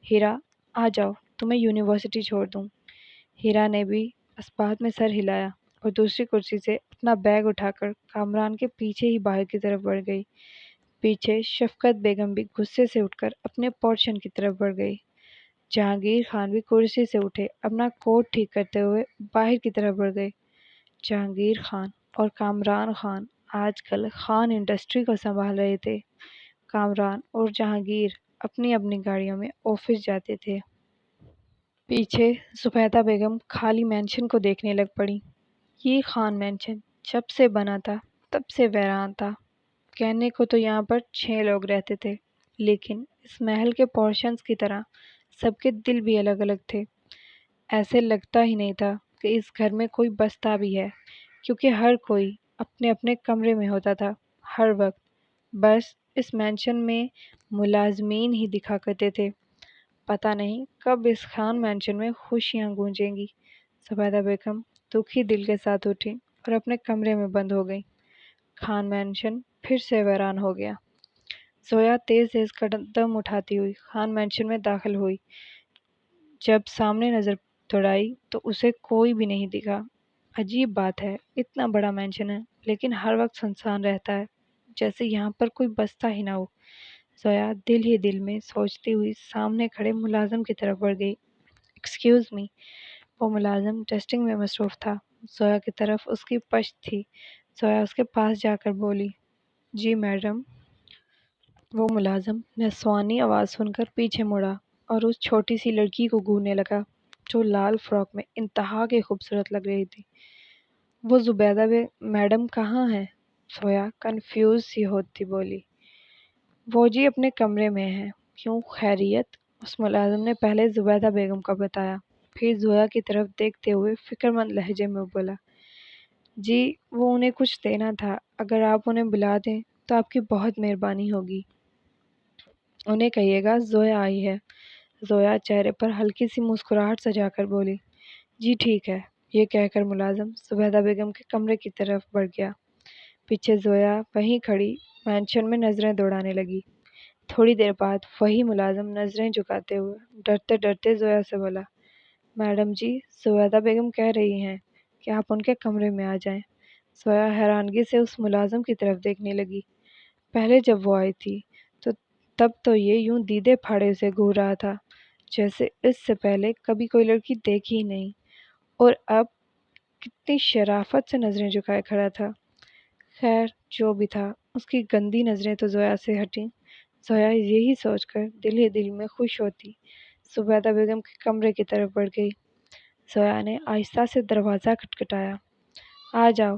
S1: ہیرا آ جاؤ، تمہیں یونیورسٹی چھوڑ دوں۔ ہیرا نے بھی اس بات میں سر ہلایا اور دوسری کرسی سے اپنا بیگ اٹھا کر کامران کے پیچھے ہی باہر کی طرف بڑھ گئی۔ پیچھے شفقت بیگم بھی غصے سے اٹھ کر اپنے پورشن کی طرف بڑھ گئی۔ جہانگیر خان بھی کرسی سے اٹھے اپنا کوٹ ٹھیک کرتے ہوئے باہر کی طرف بڑھ گئے۔ جہانگیر خان اور کامران خان آج کل خان انڈسٹری کو سنبھال رہے تھے۔ کامران اور جہانگیر اپنی اپنی گاڑیوں میں آفس جاتے تھے۔ پیچھے زبیدہ بیگم خالی مینشن کو دیکھنے لگ پڑی۔ یہ خان مینشن جب سے بنا تھا تب سے ویران تھا۔ کہنے کو تو یہاں پر 6 لوگ رہتے تھے، لیکن اس محل کے پورشنز کی طرح سب کے دل بھی الگ الگ تھے۔ ایسے لگتا ہی نہیں تھا کہ اس گھر میں کوئی بستا بھی ہے، کیونکہ ہر کوئی اپنے اپنے کمرے میں ہوتا تھا ہر وقت۔ بس اس مینشن میں ملازمین ہی دکھا کرتے تھے۔ پتہ نہیں کب اس خان مینشن میں خوشیاں گونجیں گی۔ زبیدہ بیگم دکھی دل کے ساتھ اٹھی اور اپنے کمرے میں بند ہو گئی۔ خان مینشن پھر سے ویران ہو گیا۔ زویا تیز تیز قدم اٹھاتی ہوئی خان مینشن میں داخل ہوئی۔ جب سامنے نظر دوڑائی تو اسے کوئی بھی نہیں دکھا۔ عجیب بات ہے، اتنا بڑا مینشن ہے لیکن ہر وقت سنسان رہتا ہے، جیسے یہاں پر کوئی بستا ہی نہ ہو۔ زویا دل ہی دل میں سوچتی ہوئی سامنے کھڑے ملازم کی طرف بڑھ گئی۔ Excuse me. وہ ملازم ٹیسٹنگ میں مصروف تھا۔ زویا کی طرف اس کی پشت تھی۔ زویا اس کے پاس جا کر بولی، جی میڈم۔ وہ ملازم نسوانی آواز سن کر پیچھے مڑا اور اس چھوٹی سی لڑکی کو گھورنے لگا جو لال فراک میں انتہا کی خوبصورت لگ رہی تھی۔ وہ زبیدہ میڈم کہاں ہیں؟ زویا کنفیوز سی ہوتی بولی، وہ جی اپنے کمرے میں ہیں۔ کیوں، خیریت؟ اس ملازم نے پہلے زبیدہ بیگم کا بتایا، پھر زویا کی طرف دیکھتے ہوئے فکر مند لہجے میں بولا، جی وہ انہیں کچھ دینا تھا، اگر آپ انہیں بلا دیں تو آپ کی بہت مہربانی ہوگی۔ انہیں کہیے گا زویا آئی ہے۔ زویا چہرے پر ہلکی سی مسکراہٹ سجا کر بولی، جی ٹھیک ہے۔ یہ کہہ کر ملازم زبیدہ بیگم کے کمرے کی طرف بڑھ گیا۔ پیچھے زویا وہیں کھڑی مینشن میں نظریں دوڑانے لگی۔ تھوڑی دیر بعد وہی ملازم نظریں جھکاتے ہوئے ڈرتے ڈرتے زویا سے بولا، میڈم جی زبیدہ بیگم کہہ رہی ہیں کہ آپ ان کے کمرے میں آ جائیں۔ زویا حیرانگی سے اس ملازم کی طرف دیکھنے لگی۔ پہلے جب وہ آئی تھی تو تب تو یہ یوں دیدے پھاڑے سے گھور رہا تھا جیسے اس سے پہلے کبھی کوئی لڑکی دیکھی ہی نہیں، اور اب کتنی شرافت سے نظریں جھکائے کھڑا تھا۔ خیر جو بھی تھا، اس کی گندی نظریں تو زویا سے ہٹیں۔ زویا یہی سوچ کر دل ہی دل میں خوش ہوتی زبیدہ بیگم کے کمرے کی طرف بڑھ گئی۔ زویا نے آہستہ سے دروازہ کھٹکھٹایا۔ آ جاؤ،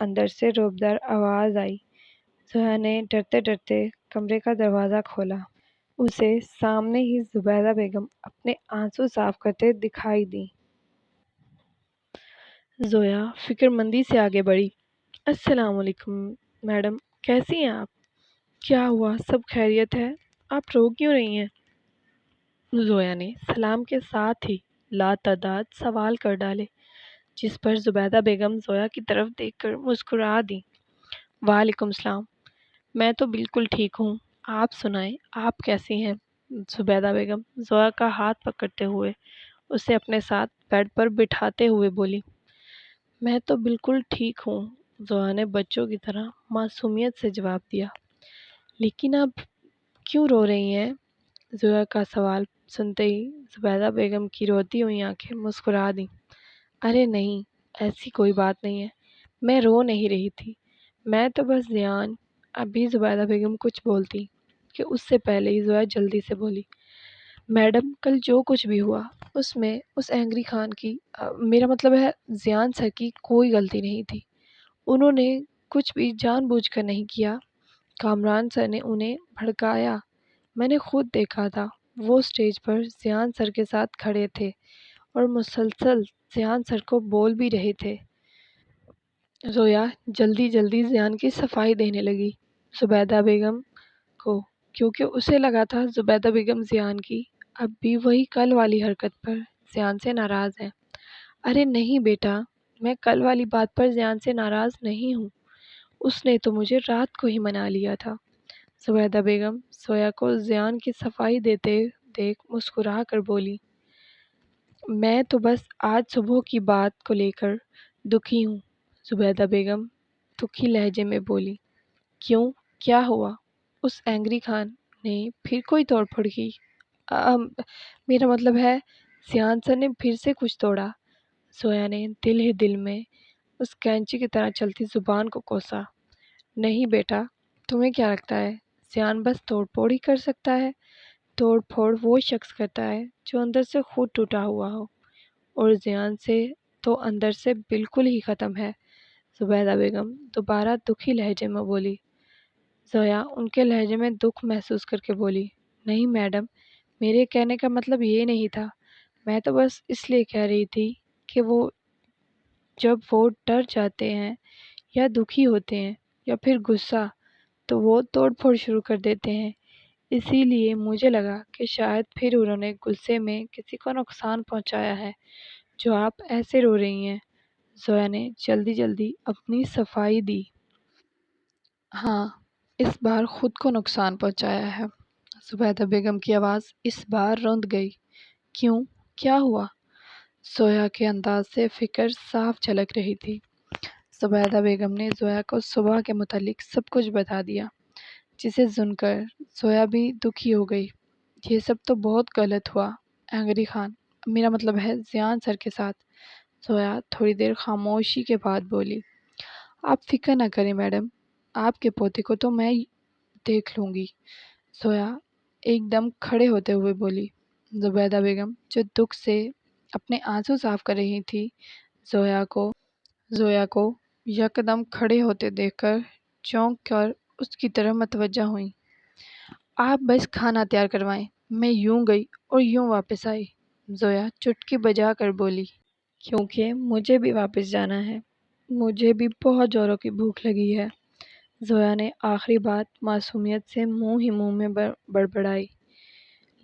S1: اندر سے روبدار آواز آئی۔ زویا نے ڈرتے ڈرتے کمرے کا دروازہ کھولا۔ اسے سامنے ہی زبیدہ بیگم اپنے آنسو صاف کرتے دکھائی دیں۔ زویا فکر مندی سے آگے بڑھی۔ السلام علیکم میڈم، کیسی ہیں آپ؟ کیا ہوا، سب خیریت ہے؟ آپ رو کیوں رہی ہیں؟ زویا نے سلام کے ساتھ ہی لاتعداد سوال کر ڈالے، جس پر زبیدہ بیگم زویا کی طرف دیکھ کر مسکرا دیں۔ وعلیکم السلام، میں تو بالکل ٹھیک ہوں، آپ سنائیں آپ کیسی ہیں؟ زبیدہ بیگم زویا کا ہاتھ پکڑتے ہوئے اسے اپنے ساتھ بیڈ پر بٹھاتے ہوئے بولی، میں تو بالکل ٹھیک ہوں۔ زویا نے بچوں کی طرح معصومیت سے جواب دیا۔ لیکن آپ کیوں رو رہی ہیں؟ زویا کا سوال سنتے ہی زبیدہ بیگم کی روتی ہوئی آنکھیں مسکرا دیں۔ ارے نہیں، ایسی کوئی بات نہیں ہے، میں رو نہیں رہی تھی، میں تو بس زیان۔ ابھی زبیدہ بیگم کچھ بولتی کہ اس سے پہلے ہی زویا جلدی سے بولی، میڈم کل جو کچھ بھی ہوا اس میں اس اینگری خان کی میرا مطلب ہے زیان سر کی کوئی غلطی نہیں تھی۔ انہوں نے کچھ بھی جان بوجھ کر نہیں کیا۔ کامران سر نے انہیں بھڑکایا، میں نے خود دیکھا تھا، وہ سٹیج پر زیان سر کے ساتھ کھڑے تھے اور مسلسل زیان سر کو بول بھی رہے تھے۔ زویا جلدی جلدی زیان کی صفائی دینے لگی زبیدہ بیگم کو، کیونکہ اسے لگا تھا زبیدہ بیگم زیان کی اب بھی وہی کل والی حرکت پر زیان سے ناراض ہیں۔ ارے نہیں بیٹا، میں کل والی بات پر زیان سے ناراض نہیں ہوں، اس نے تو مجھے رات کو ہی منا لیا تھا۔ زبیدہ بیگم زویا کو زیان کی صفائی دیتے دیکھ مسکرا کر بولی، میں تو بس آج صبح کی بات کو لے کر دکھی ہوں۔ زبیدہ بیگم دکھی لہجے میں بولی، کیوں، کیا ہوا؟ اس اینگری خان نے پھر کوئی توڑ پھوڑ کی؟ میرا مطلب ہے زیان سر نے پھر سے کچھ توڑا۔ زویا نے دل ہی دل میں اس کینچی کی طرح چلتی زبان کو کوسا۔ نہیں بیٹا، تمہیں کیا لگتا ہے زیان بس توڑ پھوڑ ہی کر سکتا ہے؟ توڑ پھوڑ وہ شخص کرتا ہے جو اندر سے خود ٹوٹا ہوا ہو، اور زیان سے تو اندر سے بالکل ہی ختم ہے۔ زبیدہ بیگم دوبارہ دکھی لہجے میں بولی۔ زویا ان کے لہجے میں دکھ محسوس کر کے بولی، نہیں میڈم، میرے کہنے کا مطلب یہ نہیں تھا، میں تو بس اس لیے کہہ رہی تھی کہ جب وہ ڈر جاتے ہیں یا دکھی ہوتے ہیں یا پھر غصہ تو وہ توڑ پھوڑ شروع کر دیتے ہیں، اسی لیے مجھے لگا کہ شاید پھر انہوں نے غصے میں کسی کو نقصان پہنچایا ہے جو آپ ایسے رو رہی ہیں۔ زویا نے جلدی جلدی اپنی صفائی دی۔ ہاں، اس بار خود کو نقصان پہنچایا ہے۔ زبیدہ بیگم کی آواز اس بار روند گئی۔ کیوں؟ کیا ہوا؟ زویا کے انداز سے فکر صاف جھلک رہی تھی۔ زبیدہ بیگم نے زویا کو صبح کے متعلق سب کچھ بتا دیا، جسے سن کر زویا بھی دکھی ہو گئی۔ یہ سب تو بہت غلط ہوا اینگری خان، میرا مطلب ہے زیان سر کے ساتھ۔ زویا تھوڑی دیر خاموشی کے بعد بولی، آپ فکر نہ کریں میڈم، آپ کے پوتے کو تو میں دیکھ لوں گی۔ زویا ایک دم کھڑے ہوتے ہوئے بولی۔ زبیدہ بیگم جو دکھ سے اپنے آنسو صاف کر رہی تھی، زویا کو یکدم کھڑے ہوتے دیکھ کر چونک کر اس کی طرف متوجہ ہوئیں۔ آپ بس کھانا تیار کروائیں۔ میں یوں گئی اور یوں واپس آئی، زویا چٹکی بجا کر بولی، کیونکہ مجھے بھی واپس جانا ہے، مجھے بھی بہت زوروں کی بھوک لگی ہے۔ زویا نے آخری بات معصومیت سے منہ ہی منہ میں بڑبڑائی،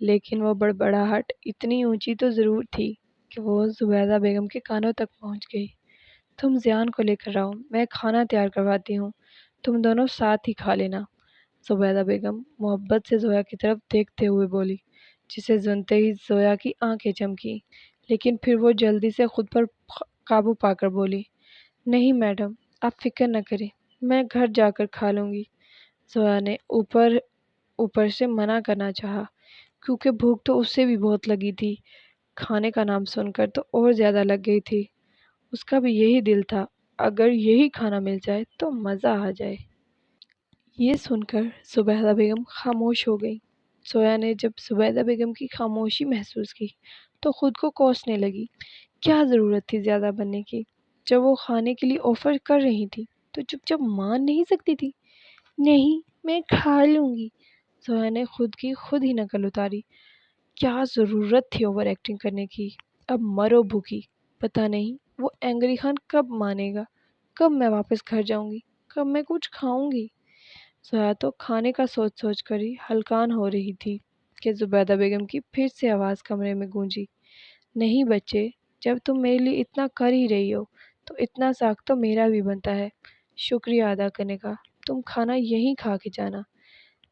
S1: لیکن وہ بڑبڑاہٹ اتنی اونچی تو ضرور تھی کہ وہ زبیدہ بیگم کے کانوں تک پہنچ گئی۔ تم زیان کو لے کر آؤ، میں کھانا تیار کرواتی ہوں، تم دونوں ساتھ ہی کھا لینا۔ زبیدہ بیگم محبت سے زویا کی طرف دیکھتے ہوئے بولی، جسے سنتے ہی زویا کی آنکھیں چمکی، لیکن پھر وہ جلدی سے خود پر قابو پا کر بولی، نہیں میڈم، آپ فکر نہ کریں، میں گھر جا کر کھا لوں گی۔ زویا نے اوپر سے منع کرنا چاہا، کیونکہ بھوک تو اس سے بھی بہت لگی تھی، کھانے کا نام سن کر تو اور زیادہ لگ گئی تھی۔ اس کا بھی یہی دل تھا، اگر یہی کھانا مل جائے تو مزہ آ جائے۔ یہ سن کر زبیدہ بیگم خاموش ہو گئی۔ زویا نے جب زبیدہ بیگم کی خاموشی محسوس کی تو خود کو کوسنے لگی۔ کیا ضرورت تھی زیادہ بننے کی؟ جب وہ کھانے کے لیے آفر کر رہی تھی تو چپ چپ مان نہیں سکتی تھی؟ نہیں، میں کھا لوں گی۔ زویا نے خود کی خود ہی نقل اتاری۔ کیا ضرورت تھی اوور ایکٹنگ کرنے کی؟ اب مرو بھوکی، پتہ نہیں وہ اینگری خان کب مانے گا، کب میں واپس گھر جاؤں گی، کب میں کچھ کھاؤں گی۔ زویا تو کھانے کا سوچ سوچ کر ہی ہلکان ہو رہی تھی کہ زبیدہ بیگم کی پھر سے آواز کمرے میں گونجی، نہیں بچے، جب تم میرے لیے اتنا کر ہی رہی ہو تو اتنا ساکھ تو میرا بھی بنتا ہے شکریہ ادا کرنے کا، تم کھانا یہیں کھا کے جانا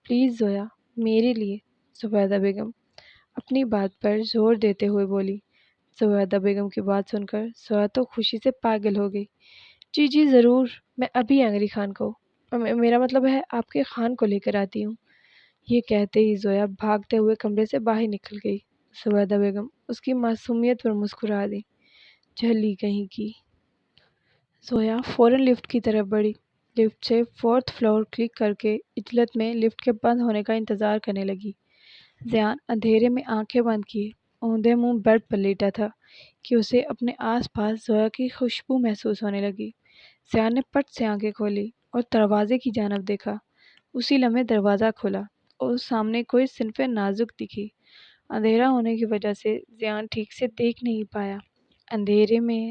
S1: پلیز زویا، میرے لیے۔ زبیدہ بیگم اپنی بات پر زور دیتے ہوئے بولی۔ زبیدہ بیگم کی بات سن کر زویا تو خوشی سے پاگل ہو گئی۔ جی جی ضرور، میں ابھی اینگری خان کو، میرا مطلب ہے آپ کے خان کو لے کر آتی ہوں۔ یہ کہتے ہی زویا بھاگتے ہوئے کمرے سے باہر نکل گئی۔ زبیدہ بیگم اس کی معصومیت پر مسکرا دی، جھلی کہیں کی۔ زویا فوراً لفٹ کی طرف بڑھی، لفٹ سے 4تھ فلور کلک کر کے عجلت میں لفٹ کے بند ہونے کا انتظار کرنے لگی۔ زیان اندھیرے میں آنکھیں بند کیے اوندے منہ بیڈ پر لیٹا تھا کہ اسے اپنے آس پاس زویا کی خوشبو محسوس ہونے لگی۔ زیان نے پٹ سے آنکھیں کھولی اور دروازے کی جانب دیکھا۔ اسی لمحے دروازہ کھلا اور سامنے کوئی صنف نازک دکھی۔ اندھیرا ہونے کی وجہ سے زیان ٹھیک سے دیکھ نہیں پایا۔ اندھیرے میں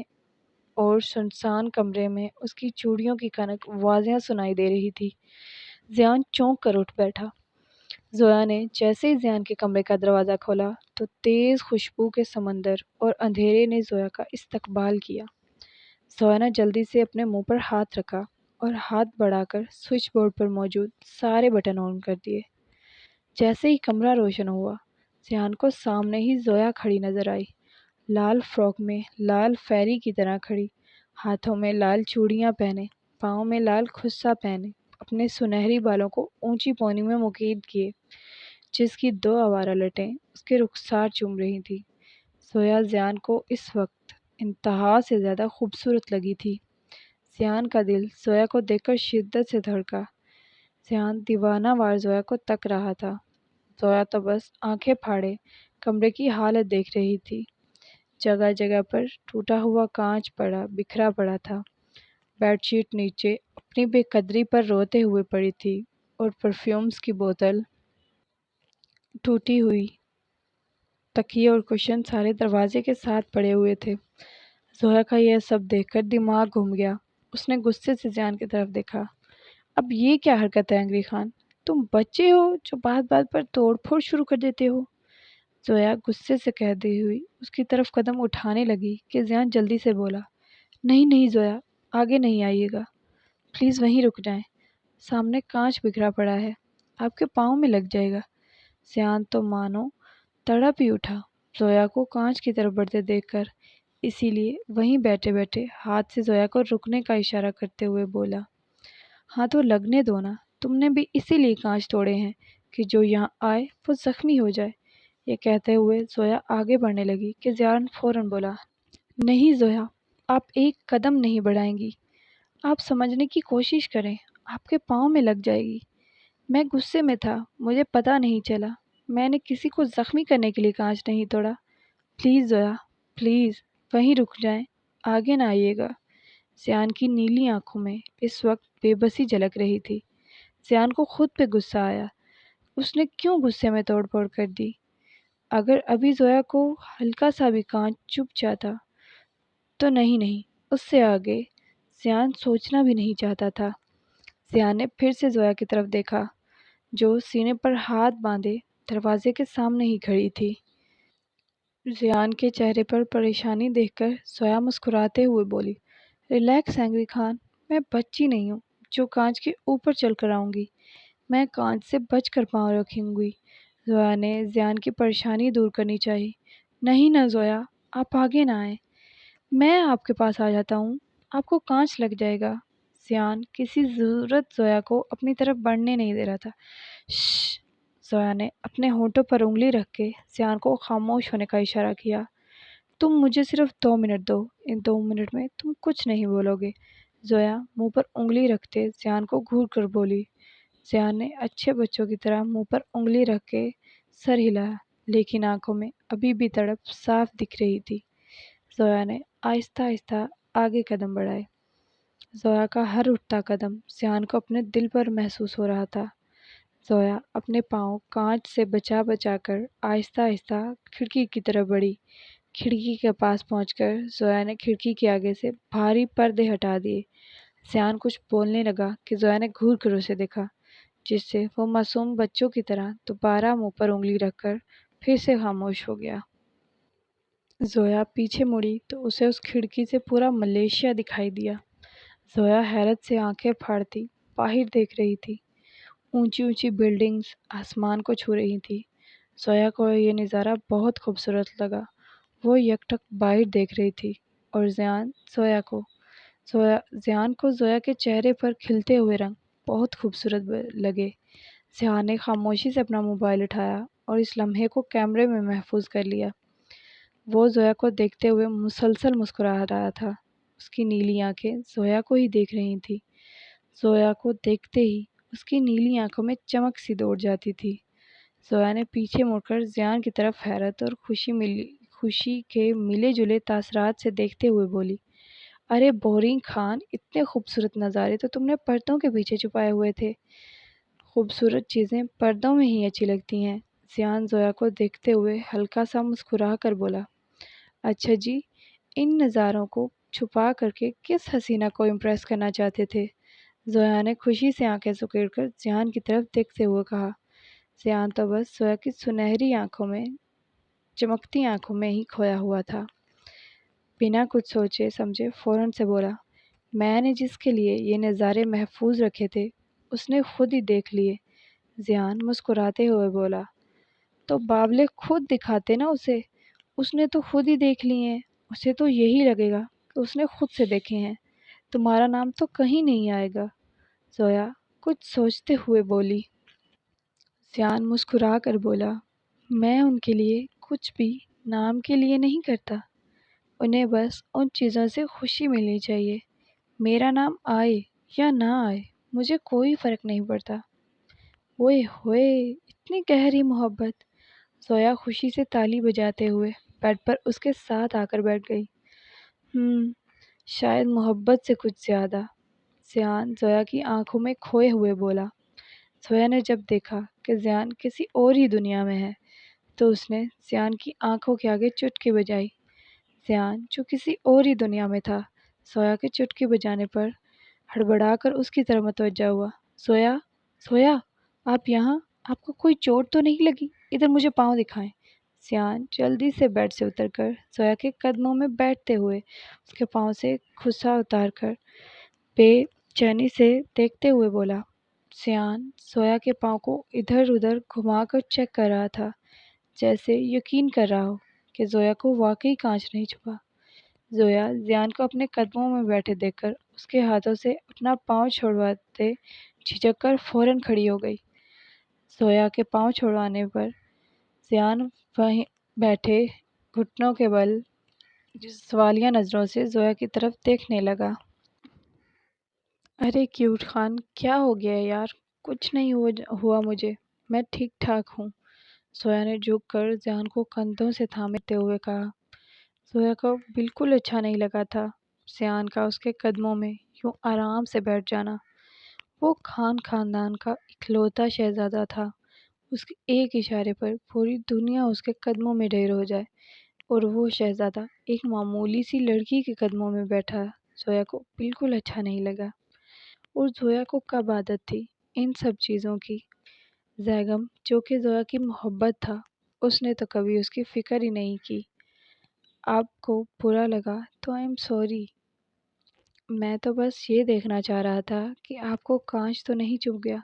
S1: اور سنسان کمرے میں اس کی چوڑیوں کی کھنک واضح سنائی دے رہی تھی۔ زیان چونک کر اٹھ بیٹھا۔ زویا نے جیسے ہی زیان کے کمرے کا دروازہ کھولا تو تیز خوشبو کے سمندر اور اندھیرے نے زویا کا استقبال کیا۔ زویا نے جلدی سے اپنے منہ پر ہاتھ رکھا اور ہاتھ بڑھا کر سوئچ بورڈ پر موجود سارے بٹن آن کر دیے۔ جیسے ہی کمرہ روشن ہوا، زیان کو سامنے ہی زویا کھڑی نظر آئی، لال فراک میں لال فیری کی طرح کھڑی، ہاتھوں میں لال چوڑیاں پہنے، پاؤں میں لال خصہ پہنے، اپنے سنہری بالوں کو اونچی پونی میں مکید کیے، جس کی 2 آوارہ لٹیں اس کے رخسار چوم رہی تھی۔ زویا زیان کو اس وقت انتہا سے زیادہ خوبصورت لگی تھی۔ زیان کا دل زویا کو دیکھ کر شدت سے دھڑکا۔ زیان دیوانہ وار زویا کو تک رہا تھا۔ زویا تو بس آنکھیں پھاڑے کمرے کی حالت دیکھ رہی تھی۔ جگہ جگہ پر ٹوٹا ہوا کانچ بکھرا پڑا تھا، بیڈ شیٹ نیچے اپنی بے قدری پر روتے ہوئے پڑی تھی اور پرفیومز کی بوتل ٹوٹی ہوئی، تکیے اور کشن سارے دروازے کے ساتھ پڑے ہوئے تھے۔ زویا کا یہ سب دیکھ کر دماغ گھوم گیا۔ اس نے غصے سے زیان کی طرف دیکھا اب یہ کیا حرکت ہے انگری خان؟ تم بچے ہو جو بات بات پر توڑ پھوڑ شروع کر دیتے ہو؟ زویا غصے سے کہتی ہوئی اس کی طرف قدم اٹھانے لگی کہ زیان جلدی سے بولا، نہیں نہیں زویا، آگے نہیں آئیے گا، پلیز وہیں رک جائیں، سامنے کانچ بکھرا پڑا ہے، آپ کے پاؤں میں لگ جائے گا۔ زیان تو مانو تڑپ ہی اٹھا زویا کو کانچ کی طرف بڑھتے دیکھ کر، اسی لیے وہیں بیٹھے بیٹھے ہاتھ سے زویا کو رکنے کا اشارہ کرتے ہوئے بولا، ہاں تو لگنے دو نا، تم نے بھی اسی لیے کانچ توڑے ہیں کہ جو یہاں آئے وہ زخمی ہو جائے۔ یہ کہتے ہوئے زویا آگے بڑھنے لگی کہ زیان فوراً بولا، نہیں زویا، آپ ایک قدم نہیں بڑھائیں گی، آپ سمجھنے کی کوشش کریں، آپ کے پاؤں میں لگ جائے گی۔ میں غصے میں تھا، مجھے پتہ نہیں چلا، میں نے کسی کو زخمی کرنے کے لیے کانچ نہیں توڑا، پلیز زویا، پلیز وہیں رک جائیں، آگے نہ آئیے گا۔ زیان کی نیلی آنکھوں میں اس وقت بے بسی جھلک رہی تھی۔ زیان کو خود پہ غصہ آیا، اس نے کیوں غصے میں توڑ پھوڑ کر دی؟ اگر ابھی زویا کو ہلکا سا بھی کانچ چبھ جاتا تو نہیں، اس سے آگے زیان سوچنا بھی نہیں چاہتا تھا۔ زیان نے پھر سے زویا کی طرف دیکھا جو سینے پر ہاتھ باندھے دروازے کے سامنے ہی کھڑی تھی۔ زیان کے چہرے پر پریشانی دیکھ کر زویا مسکراتے ہوئے بولی، ریلیکس انگری خان، میں بچی نہیں ہوں جو کانچ کے اوپر چل کر آؤں گی، میں کانچ سے بچ کر پاؤں رکھوں گی۔ زویا نے زیان کی پریشانی دور کرنی چاہی، نہیں نہ زویا، آپ آگے نہ آئیں، میں آپ کے پاس آ جاتا ہوں، آپ کو کانچ لگ جائے گا۔ زیان کسی ضرورت زویا کو اپنی طرف بڑھنے نہیں دے رہا تھا۔ شش! زویا نے اپنے ہونٹوں پر انگلی رکھ کے زیان کو خاموش ہونے کا اشارہ کیا۔ تم مجھے صرف 2 منٹ دو، ان 2 منٹ میں تم کچھ نہیں بولو گے۔ زویا منہ پر انگلی رکھتے زیان کو گھور کر بولی۔ زیان نے اچھے بچوں کی طرح منہ پر انگلی رکھ کے سر ہلایا، لیکن آنکھوں میں ابھی بھی تڑپ صاف دکھ رہی تھی۔ زویا نے آہستہ آہستہ آگے قدم بڑھائے۔ زویا کا ہر اٹھتا قدم زیان کو اپنے دل پر محسوس ہو رہا تھا۔ زویا اپنے پاؤں کانچ سے بچا بچا کر آہستہ آہستہ کھڑکی کی طرف بڑھی۔ کھڑکی کے پاس پہنچ کر زویا نے کھڑکی کے آگے سے بھاری پردے ہٹا دیے۔ زیان کچھ بولنے لگا کہ زویا نے گھور کر اسے دیکھا، جس سے وہ معصوم بچوں کی طرح دوبارہ منہ پر انگلی رکھ کر پھر سے خاموش ہو گیا۔ زویا پیچھے مڑی تو اسے اس کھڑکی سے پورا ملیشیا دکھائی دیا۔ زویا حیرت سے آنکھیں پھاڑتی باہر دیکھ رہی تھی۔ اونچی اونچی بلڈنگز آسمان کو چھو رہی تھی۔ زویا کو یہ نظارہ بہت خوبصورت لگا۔ وہ یکٹک باہر دیکھ رہی تھی اور زیان کو زویا کے چہرے پر کھلتے ہوئے رنگ بہت خوبصورت لگے۔ زیان نے خاموشی سے اپنا موبائل اٹھایا اور اس لمحے کو کیمرے میں محفوظ کر لیا۔ وہ زویا کو دیکھتے ہوئے مسلسل مسکرا رہا تھا۔ اس کی نیلی آنکھیں زویا کو ہی دیکھ رہی تھیں۔ زویا کو دیکھتے ہی اس کی نیلی آنکھوں میں چمک سی دوڑ جاتی تھی۔ زویا نے پیچھے مڑ کر زیان کی طرف حیرت اور خوشی کے ملے جلے تاثرات سے دیکھتے ہوئے بولی، ارے بورنگ خان، اتنے خوبصورت نظارے تو تم نے پردوں کے پیچھے چھپائے ہوئے تھے۔ خوبصورت چیزیں پردوں میں ہی اچھی لگتی ہیں۔ زیان زویا کو دیکھتے ہوئے ہلکا سا مسکرا کر بولا، اچھا جی، ان نظاروں کو چھپا کر کے کس حسینہ کو امپریس کرنا چاہتے تھے؟ زویا نے خوشی سے آنکھیں سکیڑ کر زیان کی طرف دیکھتے ہوئے کہا۔ زیان تو بس زویا کی سنہری آنکھوں میں، چمکتی آنکھوں میں ہی کھویا ہوا تھا۔ بنا کچھ سوچے سمجھے فوراً سے بولا، میں نے جس کے لیے یہ نظارے محفوظ رکھے تھے اس نے خود ہی دیکھ لیے۔ زیان مسکراتے ہوئے بولا، تو بابلے خود دکھاتے نا اسے، اس نے تو خود ہی دیکھ لیے ہیں، اسے تو یہی لگے گا کہ اس نے خود سے دیکھے ہیں، تمہارا نام تو کہیں نہیں آئے گا۔ زویا کچھ سوچتے ہوئے بولی۔ زیان مسکرا کر بولا، میں ان کے لیے کچھ بھی نام کے لیے نہیں کرتا، انہیں بس ان چیزوں سے خوشی ملنی چاہیے، میرا نام آئے یا نہ آئے مجھے کوئی فرق نہیں پڑتا۔ اوئے ہوئے، اتنی گہری محبت! زویا خوشی سے تالی بجاتے ہوئے بیڈ پر اس کے ساتھ آ کر بیٹھ گئی۔ شاید محبت سے کچھ زیادہ، زیان زویا کی آنکھوں میں کھوئے ہوئے بولا۔ زویا نے جب دیکھا کہ زیان کسی اور ہی دنیا میں ہے تو اس نے زیان کی آنکھوں کے آگے چٹکی بجائی۔ زیان جو کسی اور ہی دنیا میں تھا، زویا کے چٹکی بجانے پر ہڑبڑا کر اس کی طرف متوجہ ہوا۔ سویا سویا آپ یہاں، آپ کو کوئی چوٹ تو نہیں لگی؟ ادھر مجھے پاؤں دکھائیں۔ سیان جلدی سے بیڈ سے اتر کر سویا کے قدموں میں بیٹھتے ہوئے اس کے پاؤں سے خسا اتار کر بے چینی سے دیکھتے ہوئے بولا۔ سیان سویا کے پاؤں کو ادھر ادھر گھما کر چیک کر رہا تھا، جیسے یقین کر رہا ہو کہ زویا کو واقعی کانچ نہیں چھپا۔ زویا زیان کو اپنے قدموں میں بیٹھے دیکھ کر اس کے ہاتھوں سے اپنا پاؤں چھڑواتے جھجک کر فوراً کھڑی ہو گئی۔ زویا کے پاؤں چھڑوانے پر زیان وہیں بیٹھے گھٹنوں کے بل سوالیہ نظروں سے زویا کی طرف دیکھنے لگا۔ ارے کیوٹ خان، کیا ہو گیا ہے یار؟ کچھ نہیں ہوا مجھے، میں ٹھیک ٹھاک ہوں، زویا نے جھک کر زیان کو کندھوں سے تھامتے ہوئے کہا۔ زویا کو بالکل اچھا نہیں لگا تھا زیان کا اس کے قدموں میں یوں آرام سے بیٹھ جانا۔ وہ خاندان کا اکلوتا شہزادہ تھا، اس کے ایک اشارے پر پوری دنیا اس کے قدموں میں ڈھیر ہو جائے، اور وہ شہزادہ ایک معمولی سی لڑکی کے قدموں میں بیٹھا زویا کو بالکل اچھا نہیں لگا۔ اور زویا کو کب عادت تھی ان سب چیزوں کی؟ زیگم جو کہ زویا کی محبت تھا، اس نے تو کبھی اس کی فکر ہی نہیں کی۔ آپ کو برا لگا تو آئی ایم سوری، میں تو بس یہ دیکھنا چاہ رہا تھا کہ آپ کو کانچ تو نہیں چبھ گیا،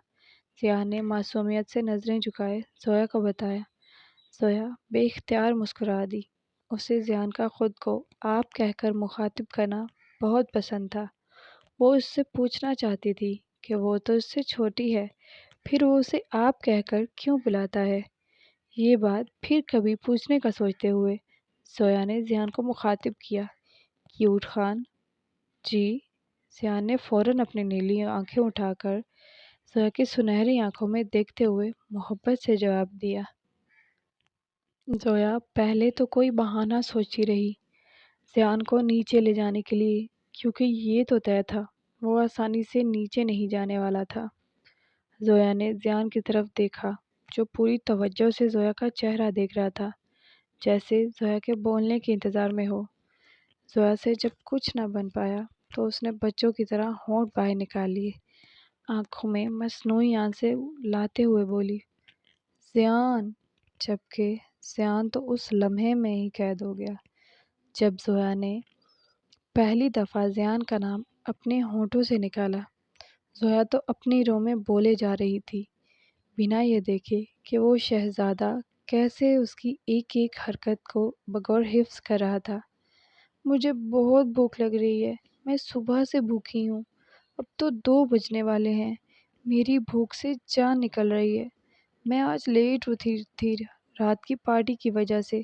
S1: زیان نے معصومیت سے نظریں جھکائے زویا کو بتایا۔ زویا بے اختیار مسکرا دی، اسے زیان کا خود کو آپ کہہ کر مخاطب کرنا بہت پسند تھا۔ وہ اس سے پوچھنا چاہتی تھی کہ وہ تو اس سے چھوٹی ہے، پھر وہ اسے آپ کہہ کر کیوں بلاتا ہے؟ یہ بات پھر کبھی پوچھنے کا سوچتے ہوئے زویا نے زیان کو مخاطب کیا۔ کیوٹ خان جی؟ زیان نے فوراً اپنی نیلی آنکھیں اٹھا کر زویا کی سنہری آنکھوں میں دیکھتے ہوئے محبت سے جواب دیا۔ زویا پہلے تو کوئی بہانہ سوچتی رہی زیان کو نیچے لے جانے کے لیے، کیونکہ یہ تو طے تھا وہ آسانی سے نیچے نہیں جانے والا تھا۔ زویا نے زیان کی طرف دیکھا، جو پوری توجہ سے زویا کا چہرہ دیکھ رہا تھا، جیسے زویا کے بولنے کے انتظار میں ہو۔ زویا سے جب کچھ نہ بن پایا تو اس نے بچوں کی طرح ہونٹ باہر نکال لیے، آنکھوں میں مصنوعی آنسیں لاتے ہوئے بولی، زیان! جبکہ زیان تو اس لمحے میں ہی قید ہو گیا جب زویا نے پہلی دفعہ زیان کا نام اپنے ہونٹوں سے نکالا۔ زویا تو اپنی رو میں بولے جا رہی تھی، بنا یہ دیکھے کہ وہ شہزادہ کیسے اس کی ایک ایک حرکت کو بغور حفظ کر رہا تھا۔ مجھے بہت بھوک لگ رہی ہے، میں صبح سے بھوکی ہوں، اب تو 2 بجنے والے ہیں، میری بھوک سے جان نکل رہی ہے۔ میں آج لیٹ اٹھی تھی رات کی پارٹی کی وجہ سے،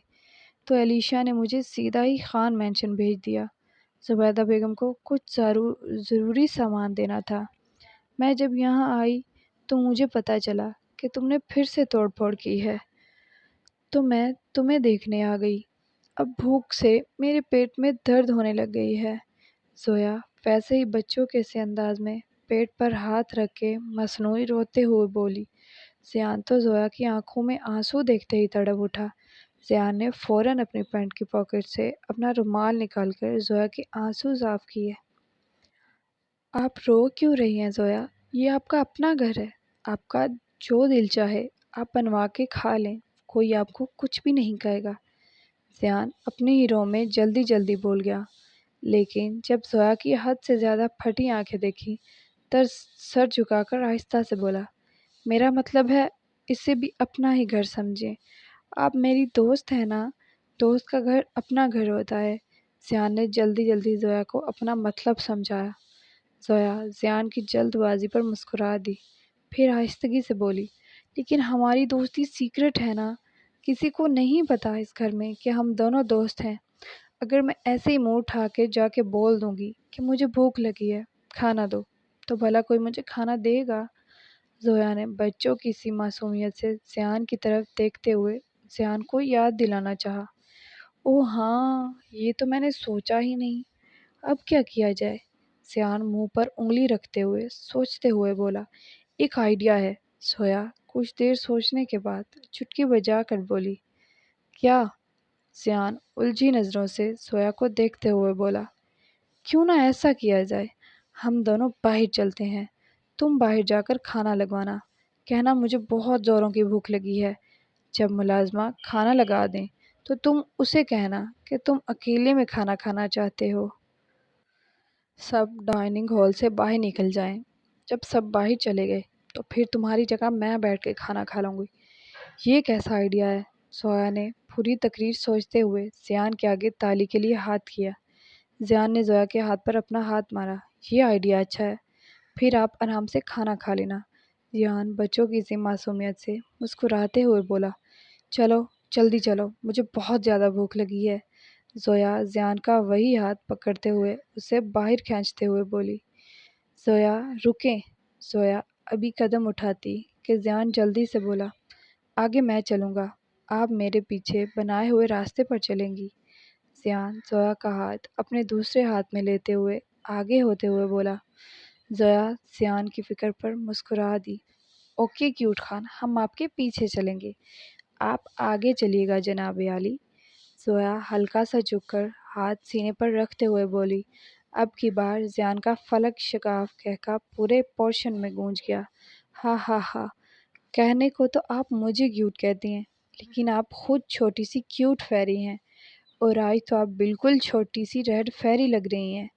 S1: تو علیشا نے مجھے سیدھا ہی خان مینشن بھیج دیا۔ زبیدہ بیگم کو کچھ ضروری سامان دینا تھا۔ میں جب یہاں آئی تو مجھے پتہ چلا کہ تم نے پھر سے توڑ پھوڑ کی ہے، تو میں تمہیں دیکھنے آ گئی۔ اب بھوک سے میرے پیٹ میں درد ہونے لگ گئی ہے۔ زویا ویسے ہی بچوں کے سے انداز میں پیٹ پر ہاتھ رکھ کے مصنوعی روتے ہوئے بولی۔ زیان تو زویا کی آنکھوں میں آنسو دیکھتے ہی تڑپ اٹھا۔ زیان نے فوراً اپنی پینٹ کی پاکٹ سے اپنا رومال نکال کر زویا کے آنسو صاف کیے۔ آپ رو کیوں رہی ہیں زویا؟ یہ آپ کا اپنا گھر ہے، آپ کا جو دل چاہے آپ بنوا کے کھا لیں، کوئی آپ کو کچھ بھی نہیں کہے گا۔ زیان اپنی ہی رو میں جلدی جلدی بول گیا، لیکن جب زویا کی حد سے زیادہ پھٹی آنکھیں دیکھی تو سر جھکا کر آہستہ سے بولا، میرا مطلب ہے اسے بھی اپنا ہی گھر سمجھیں، آپ میری دوست ہیں نا، دوست کا گھر اپنا گھر ہوتا ہے۔ زیان نے جلدی جلدی زویا کو اپنا مطلب سمجھایا۔ زویا زیان کی جلد بازی پر مسکرا دی، پھر آہستگی سے بولی، لیکن ہماری دوستی سیکرٹ ہے نا، کسی کو نہیں پتا اس گھر میں کہ ہم دونوں دوست ہیں۔ اگر میں ایسے ہی منہ اٹھا کے جا کے بول دوں گی کہ مجھے بھوک لگی ہے، کھانا دو، تو بھلا کوئی مجھے کھانا دے گا؟ زویا نے بچوں کی سی معصومیت سے زیان کی طرف دیکھتے ہوئے زیان کو یاد دلانا چاہا۔ اوہ ہاں، یہ تو میں نے سوچا ہی نہیں، اب کیا کیا جائے؟ زیان منہ پر انگلی رکھتے ہوئے سوچتے ہوئے بولا، ایک آئیڈیا ہے۔ زویا کچھ دیر سوچنے کے بعد چٹکی بجا کر بولی، کیا؟ زیان الجھی نظروں سے زویا کو دیکھتے ہوئے بولا، کیوں نہ ایسا کیا جائے، ہم دونوں باہر چلتے ہیں،
S2: تم باہر جا کر کھانا لگوانا، کہنا مجھے بہت زوروں کی بھوک لگی ہے۔ جب ملازمہ کھانا لگا دیں تو تم اسے کہنا کہ تم اکیلے میں کھانا کھانا چاہتے ہو۔ سب ڈائننگ ہال سے باہر نکل جائیں۔ جب سب باہر چلے گئے تو پھر تمہاری جگہ میں بیٹھ کے کھانا کھا لوں گی۔ یہ کیسا آئیڈیا ہے؟ زویا نے پوری تقریر سوچتے ہوئے زیان کے آگے تالی کے لیے ہاتھ کیا۔ زیان نے زویا کے ہاتھ پر اپنا ہاتھ مارا۔ یہ آئیڈیا اچھا ہے، پھر آپ آرام سے کھانا کھا لینا۔ زیان بچوں کی سی معصومیت سے مسکراتے ہوئے بولا، چلو جلدی چلو، مجھے بہت زیادہ بھوک لگی ہے۔ زویا زیان کا وہی ہاتھ پکڑتے ہوئے اسے باہر کھینچتے ہوئے بولی، زویا رکیں۔ زویا ابھی قدم اٹھاتی کہ زیان جلدی سے بولا، آگے میں چلوں گا، آپ میرے پیچھے بنائے ہوئے راستے پر چلیں گی۔ زیان زویا کا ہاتھ اپنے دوسرے ہاتھ میں لیتے ہوئے آگے ہوتے ہوئے بولا۔ زویا زیان کی فکر پر مسکرا دی۔ اوکے کیوٹ خان، ہم آپ کے پیچھے چلیں گے، آپ آگے چلیے گا جناب عالی۔ زویا ہلکا سا جھک کر ہاتھ سینے پر رکھتے ہوئے بولی۔ اب کی بار زیان کا فلک شگاف کہکا پورے پورشن میں گونج گیا۔ ہا ہا ہا، کہنے کو تو آپ مجھے کیوٹ کہتی ہیں، لیکن آپ خود چھوٹی سی کیوٹ فیری ہیں، اور آج تو آپ بالکل چھوٹی سی ریڈ فیری لگ رہی ہیں۔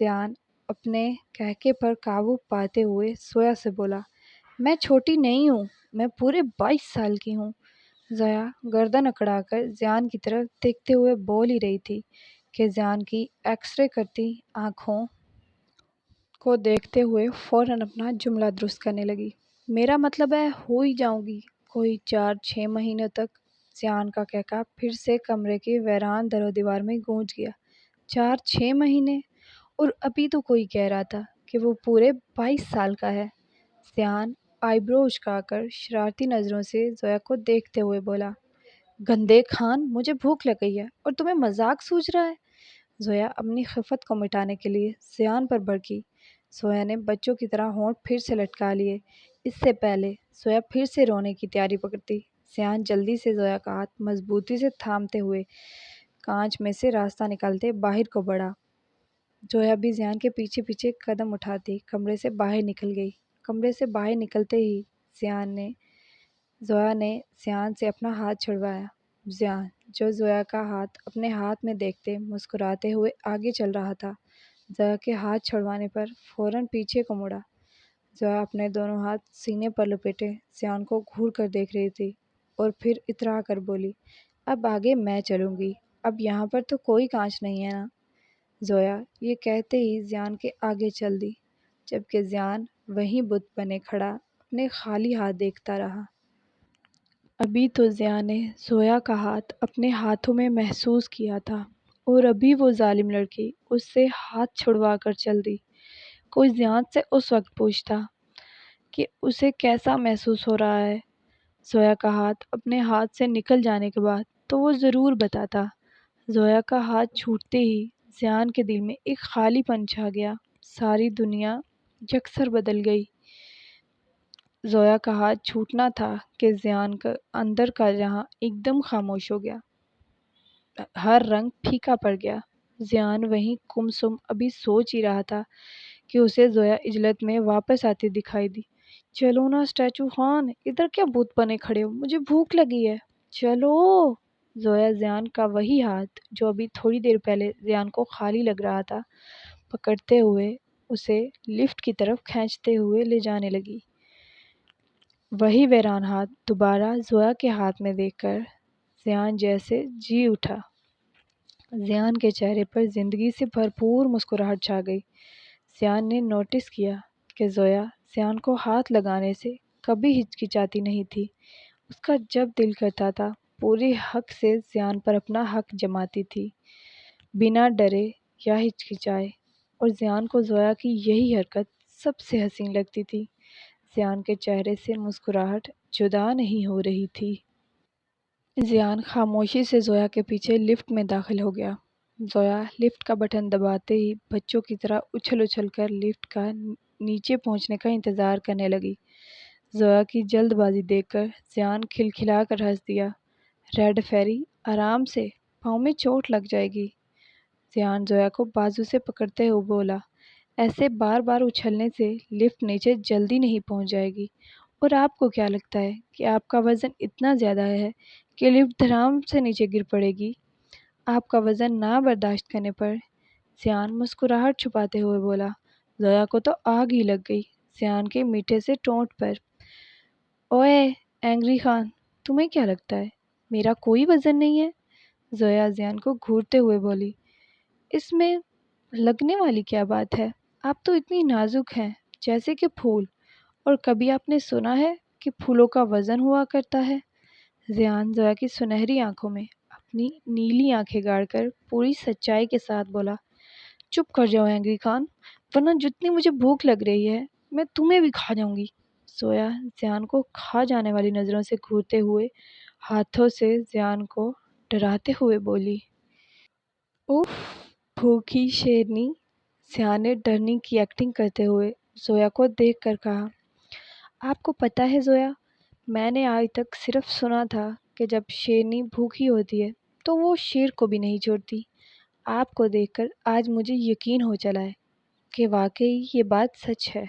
S2: زیان اپنے کہکے پر قابو پاتے ہوئے زویا سے بولا، میں چھوٹی نہیں ہوں، میں پورے 22 سال کی ہوں۔ زویا گردن اکڑا کر زیان کی طرف دیکھتے ہوئے بول ہی رہی تھی کہ زیان کی ایکس رے کرتی آنکھوں کو دیکھتے ہوئے فوراً اپنا جملہ درست کرنے لگی۔ میرا مطلب ہے ہو ہی جاؤں گی کوئی 4-6 مہینوں تک۔ زیان کا کہکا پھر سے کمرے کے ویران در و دیوار میں گونج گیا۔ 4-6 مہینے؟ اور ابھی تو کوئی کہہ رہا تھا کہ وہ پورے 22 سال کا ہے۔ زیان آئی برو اچکا کر شرارتی نظروں سے زویا کو دیکھتے ہوئے بولا، گندے خان، مجھے بھوک لگ گئی ہے اور تمہیں مذاق سوچ رہا ہے؟ زویا اپنی خفت کو مٹانے کے لیے زیان پر بھڑکی۔ زویا نے بچوں کی طرح ہونٹ پھر سے لٹکا لیے۔ اس سے پہلے زویا پھر سے رونے کی تیاری پکڑتی، زیان جلدی سے زویا کا ہاتھ مضبوطی سے تھامتے ہوئے کانچ میں سے راستہ نکالتے باہر کو بڑھا۔ زویا بھی زیان کے پیچھے پیچھے قدم اٹھاتی کمرے سے باہر نکل گئی۔ کمرے سے باہر نکلتے ہی زویا نے زیان سے اپنا ہاتھ چھڑوایا۔ زیان، جو زویا کا ہاتھ اپنے ہاتھ میں دیکھتے مسکراتے ہوئے آگے چل رہا تھا، زویا کے ہاتھ چھڑوانے پر فوراً پیچھے کو مڑا۔ زویا اپنے دونوں ہاتھ سینے پر لپیٹے زیان کو گھور کر دیکھ رہی تھی اور پھر اترا کر بولی، اب آگے میں چلوں گی، اب یہاں پر تو کوئی کانچ نہیں ہے نا؟ زویا یہ کہتے ہی زیان کے آگے چل دی، جبکہ زیان وہیں بت بنے کھڑا اپنے خالی ہاتھ دیکھتا رہا۔ ابھی تو زیان نے زویا کا ہاتھ اپنے ہاتھوں میں محسوس کیا تھا، اور ابھی وہ ظالم لڑکی اس سے ہاتھ چھڑوا کر چل دی۔ کوئی زیان سے اس وقت پوچھتا کہ اسے کیسا محسوس ہو رہا ہے زویا کا ہاتھ اپنے ہاتھ سے نکل جانے کے بعد، تو وہ ضرور بتاتا۔ زویا کا ہاتھ چھوٹتے ہی زیان کے دل میں ایک خالی پن چھا گیا، ساری دنیا یکسر بدل گئی۔ زویا کا ہاتھ چھوٹنا تھا کہ زیان کا اندر کا جہاں ایک دم خاموش ہو گیا، ہر رنگ پھیکا پڑ گیا۔ زیان وہیں گمسم ابھی سوچ ہی رہا تھا کہ اسے زویا اجلت میں واپس آتی دکھائی دی۔ چلو نا اسٹیچو خان، ادھر کیا بت بنے کھڑے ہو، مجھے بھوک لگی ہے، چلو۔ زویا زیان کا وہی ہاتھ جو ابھی تھوڑی دیر پہلے زیان کو خالی لگ رہا تھا پکڑتے ہوئے اسے لفٹ کی طرف کھینچتے ہوئے لے جانے لگی۔ وہی ویران ہاتھ دوبارہ زویا کے ہاتھ میں دیکھ کر زیان جیسے جی اٹھا۔ زیان کے چہرے پر زندگی سے بھرپور مسکراہٹ چھا گئی۔ زیان نے نوٹس کیا کہ زویا زیان کو ہاتھ لگانے سے کبھی ہچکچاتی نہیں تھی۔ اس کا جب دل کرتا تھا پورے حق سے زیان پر اپنا حق جماتی تھی، بنا ڈرے یا ہچکچائے، اور زیان کو زویا کی یہی حرکت سب سے حسین لگتی تھی۔ زیان کے چہرے سے مسکراہٹ جدا نہیں ہو رہی تھی۔ زیان خاموشی سے زویا کے پیچھے لفٹ میں داخل ہو گیا۔ زویا لفٹ کا بٹن دباتے ہی بچوں کی طرح اچھل اچھل کر لفٹ کا نیچے پہنچنے کا انتظار کرنے لگی۔ زویا کی جلد بازی دیکھ کر زیان کھلکھلا کر ہنس دیا۔ ریڈ فیری، آرام سے، پاؤں میں چوٹ لگ جائے گی۔ زیان زویا کو بازو سے پکڑتے ہوئے بولا، ایسے بار بار اچھلنے سے لفٹ نیچے جلدی نہیں پہنچ جائے گی۔ اور آپ کو کیا لگتا ہے کہ آپ کا وزن اتنا زیادہ ہے کہ لفٹ دھڑام سے نیچے گر پڑے گی؟ آپ کا وزن نہ برداشت کرنے پر زیان مسکراہٹ چھپاتے ہوئے بولا۔ زویا کو تو آگ ہی لگ گئی زیان کے میٹھے سے ٹونٹ پر۔ اوئے اینگری خان، تمہیں کیا لگتا ہے میرا کوئی وزن نہیں ہے؟ زویا زیان کو گھورتے ہوئے بولی۔ اس میں لگنے والی کیا بات ہے؟ آپ تو اتنی نازک ہیں جیسے کہ پھول، اور کبھی آپ نے سنا ہے کہ پھولوں کا وزن ہوا کرتا ہے؟ زیان زویا کی سنہری آنکھوں میں اپنی نیلی آنکھیں گاڑ کر پوری سچائی کے ساتھ بولا۔ چپ کر جاؤ اینگری خان، ورنہ جتنی مجھے بھوک لگ رہی ہے میں تمہیں بھی کھا جاؤں گی۔ زویا زیان کو کھا جانے والی نظروں سے گھورتے ہوئے ہاتھوں سے زیان کو ڈراتے ہوئے بولی۔ اوف، بھوکی شیرنی! زیان نے ڈرنے کی ایکٹنگ کرتے ہوئے زویا کو دیکھ کر کہا۔ آپ کو پتہ ہے زویا، میں نے آج تک صرف سنا تھا کہ جب شیرنی بھوکی ہوتی ہے تو وہ شیر کو بھی نہیں چھوڑتی۔ آپ کو دیکھ کر آج مجھے یقین ہو چلا ہے کہ واقعی یہ بات سچ ہے۔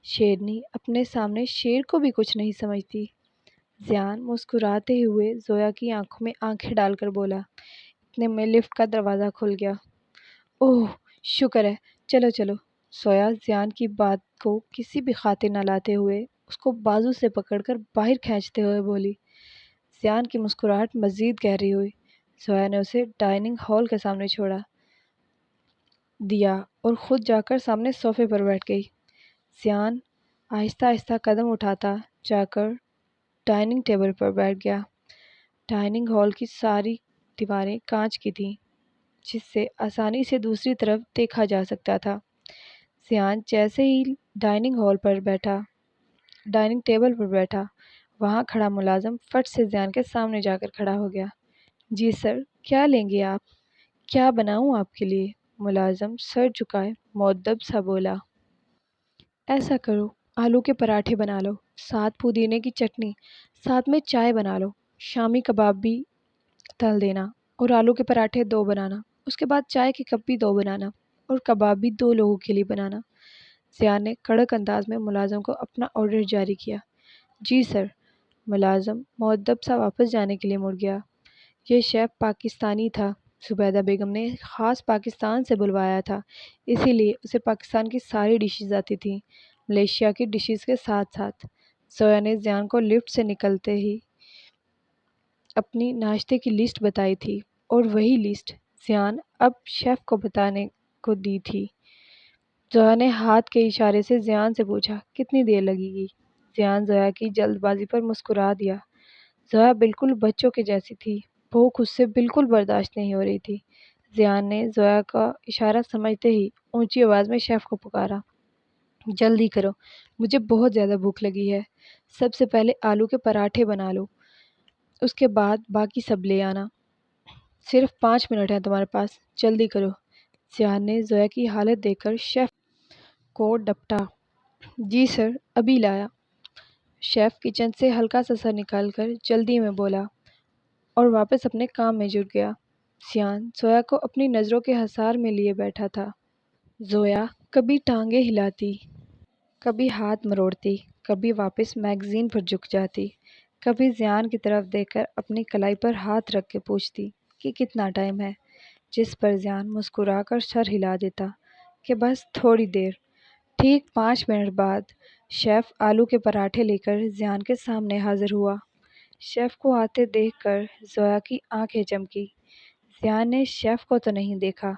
S2: شیرنی اپنے سامنے شیر کو بھی کچھ نہیں سمجھتی۔ زیان مسکراتے ہوئے زویا کی آنکھوں میں آنکھیں ڈال کر بولا۔ اتنے میں لفٹ کا دروازہ کھل گیا۔ اوہ شکر ہے، چلو چلو۔ زویا زیان کی بات کو کسی بھی خاطر نہ لاتے ہوئے اس کو بازو سے پکڑ کر باہر کھینچتے ہوئے بولی۔ زیان کی مسکراہٹ مزید گہری ہوئی۔ زویا نے اسے ڈائننگ ہال کے سامنے چھوڑا دیا اور خود جا کر سامنے صوفے پر بیٹھ گئی۔ زیان آہستہ آہستہ قدم اٹھاتا جا کر ڈائننگ ٹیبل پر بیٹھ گیا۔ ڈائننگ ہال کی ساری دیواریں کانچ کی تھیں، جس سے آسانی سے دوسری طرف دیکھا جا سکتا تھا۔ زیان جیسے ہی ڈائننگ ٹیبل پر بیٹھا، وہاں کھڑا ملازم فٹ سے زیان کے سامنے جا کر کھڑا ہو گیا۔ جی سر، کیا لیں گے آپ؟ کیا بناؤں آپ کے لیے؟ ملازم سر جھکائے مؤدب سا بولا۔ ایسا کرو، آلو کے پراٹھے بنا لو، ساتھ پودینے کی چٹنی، ساتھ میں چائے بنا لو، شامی کباب بھی تل دینا، اور آلو کے پراٹھے 2 بنانا، اس کے بعد چائے کے کپ بھی 2 بنانا، اور کباب بھی 2 لوگوں کے لیے بنانا۔ زیان نے کڑک انداز میں ملازم کو اپنا آرڈر جاری کیا۔ جی سر۔ ملازم مؤدب سا واپس جانے کے لیے مڑ گیا۔ یہ شیف پاکستانی تھا۔ زبیدہ بیگم نے خاص پاکستان سے بلوایا تھا، اسی لیے اسے پاکستان کی ساری ڈشز آتی تھیں، ملیشیا کی ڈشز کے ساتھ ساتھ۔ زویا نے زیان کو لفٹ سے نکلتے ہی اپنی ناشتے کی لسٹ بتائی تھی، اور وہی لسٹ زیان اب شیف کو بتانے کو دی تھی۔ زویا نے ہاتھ کے اشارے سے زیان سے پوچھا، کتنی دیر لگے گی؟ زیان زویا کی جلد بازی پر مسکرا دیا۔ زویا بالکل بچوں کے جیسی تھی، بھوک اس سے بالکل برداشت نہیں ہو رہی تھی۔ زیان نے زویا کا اشارہ سمجھتے ہی اونچی آواز میں شیف کو پکارا۔ جلدی کرو، مجھے بہت زیادہ بھوک لگی ہے۔ سب سے پہلے آلو کے پراٹھے بنا لو، اس کے بعد باقی سب لے آنا۔ صرف 5 منٹ ہیں تمہارے پاس، جلدی کرو۔ زیان نے زویا کی حالت دیکھ کر شیف کو ڈپٹا۔ جی سر، ابھی لایا۔ شیف کچن سے ہلکا سا سر نکال کر جلدی میں بولا اور واپس اپنے کام میں جٹ گیا۔ زیان زویا کو اپنی نظروں کے حصار میں لیے بیٹھا تھا۔ زویا کبھی ٹانگیں ہلاتی، کبھی ہاتھ مروڑتی، کبھی واپس میگزین پر جھک جاتی، کبھی زیان کی طرف دیکھ کر اپنی کلائی پر ہاتھ رکھ کے پوچھتی کہ کتنا ٹائم ہے، جس پر زیان مسکرا کر سر ہلا دیتا کہ بس تھوڑی دیر۔ ٹھیک 5 منٹ بعد شیف آلو کے پراٹھے لے کر زیان کے سامنے حاضر ہوا۔ شیف کو آتے دیکھ کر زویا کی آنکھیں چمکی۔ زیان نے شیف کو تو نہیں دیکھا،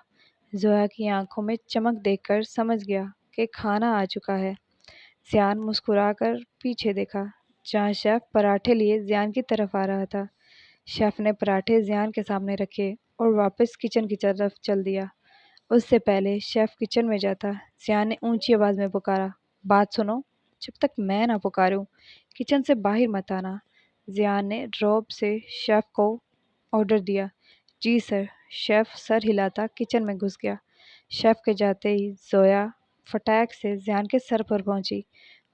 S2: زویا کی آنکھوں میں چمک دیکھ کر سمجھ گیا کہ کھانا آ چکا ہے۔ زیان مسکرا کر پیچھے دیکھا، جہاں شیف پراٹھے لیے زیان کی طرف آ رہا تھا۔ شیف نے پراٹھے زیان کے سامنے رکھے اور واپس کچن کی طرف چل دیا۔ اس سے پہلے شیف کچن میں جاتا، زیان نے اونچی آواز میں پکارا، بات سنو، جب تک میں نہ پکاروں کچن سے باہر مت آنا۔ زیان نے روب سے شیف کو آرڈر دیا۔ جی سر۔ شیف سر ہلاتا کچن میں گھس گیا۔ شیف کے جاتے ہی زویا فٹاک سے زیان کے سر پر پہنچی۔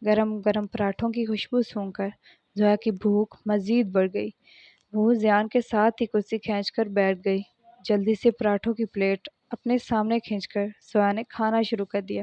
S2: گرم گرم پراٹھوں کی خوشبو سونگھ کر زویا کی بھوک مزید بڑھ گئی۔ وہ زیان کے ساتھ ہی کرسی کھینچ کر بیٹھ گئی۔ جلدی سے پراٹھوں کی پلیٹ اپنے سامنے کھینچ کر زویا نے کھانا شروع کر دیا۔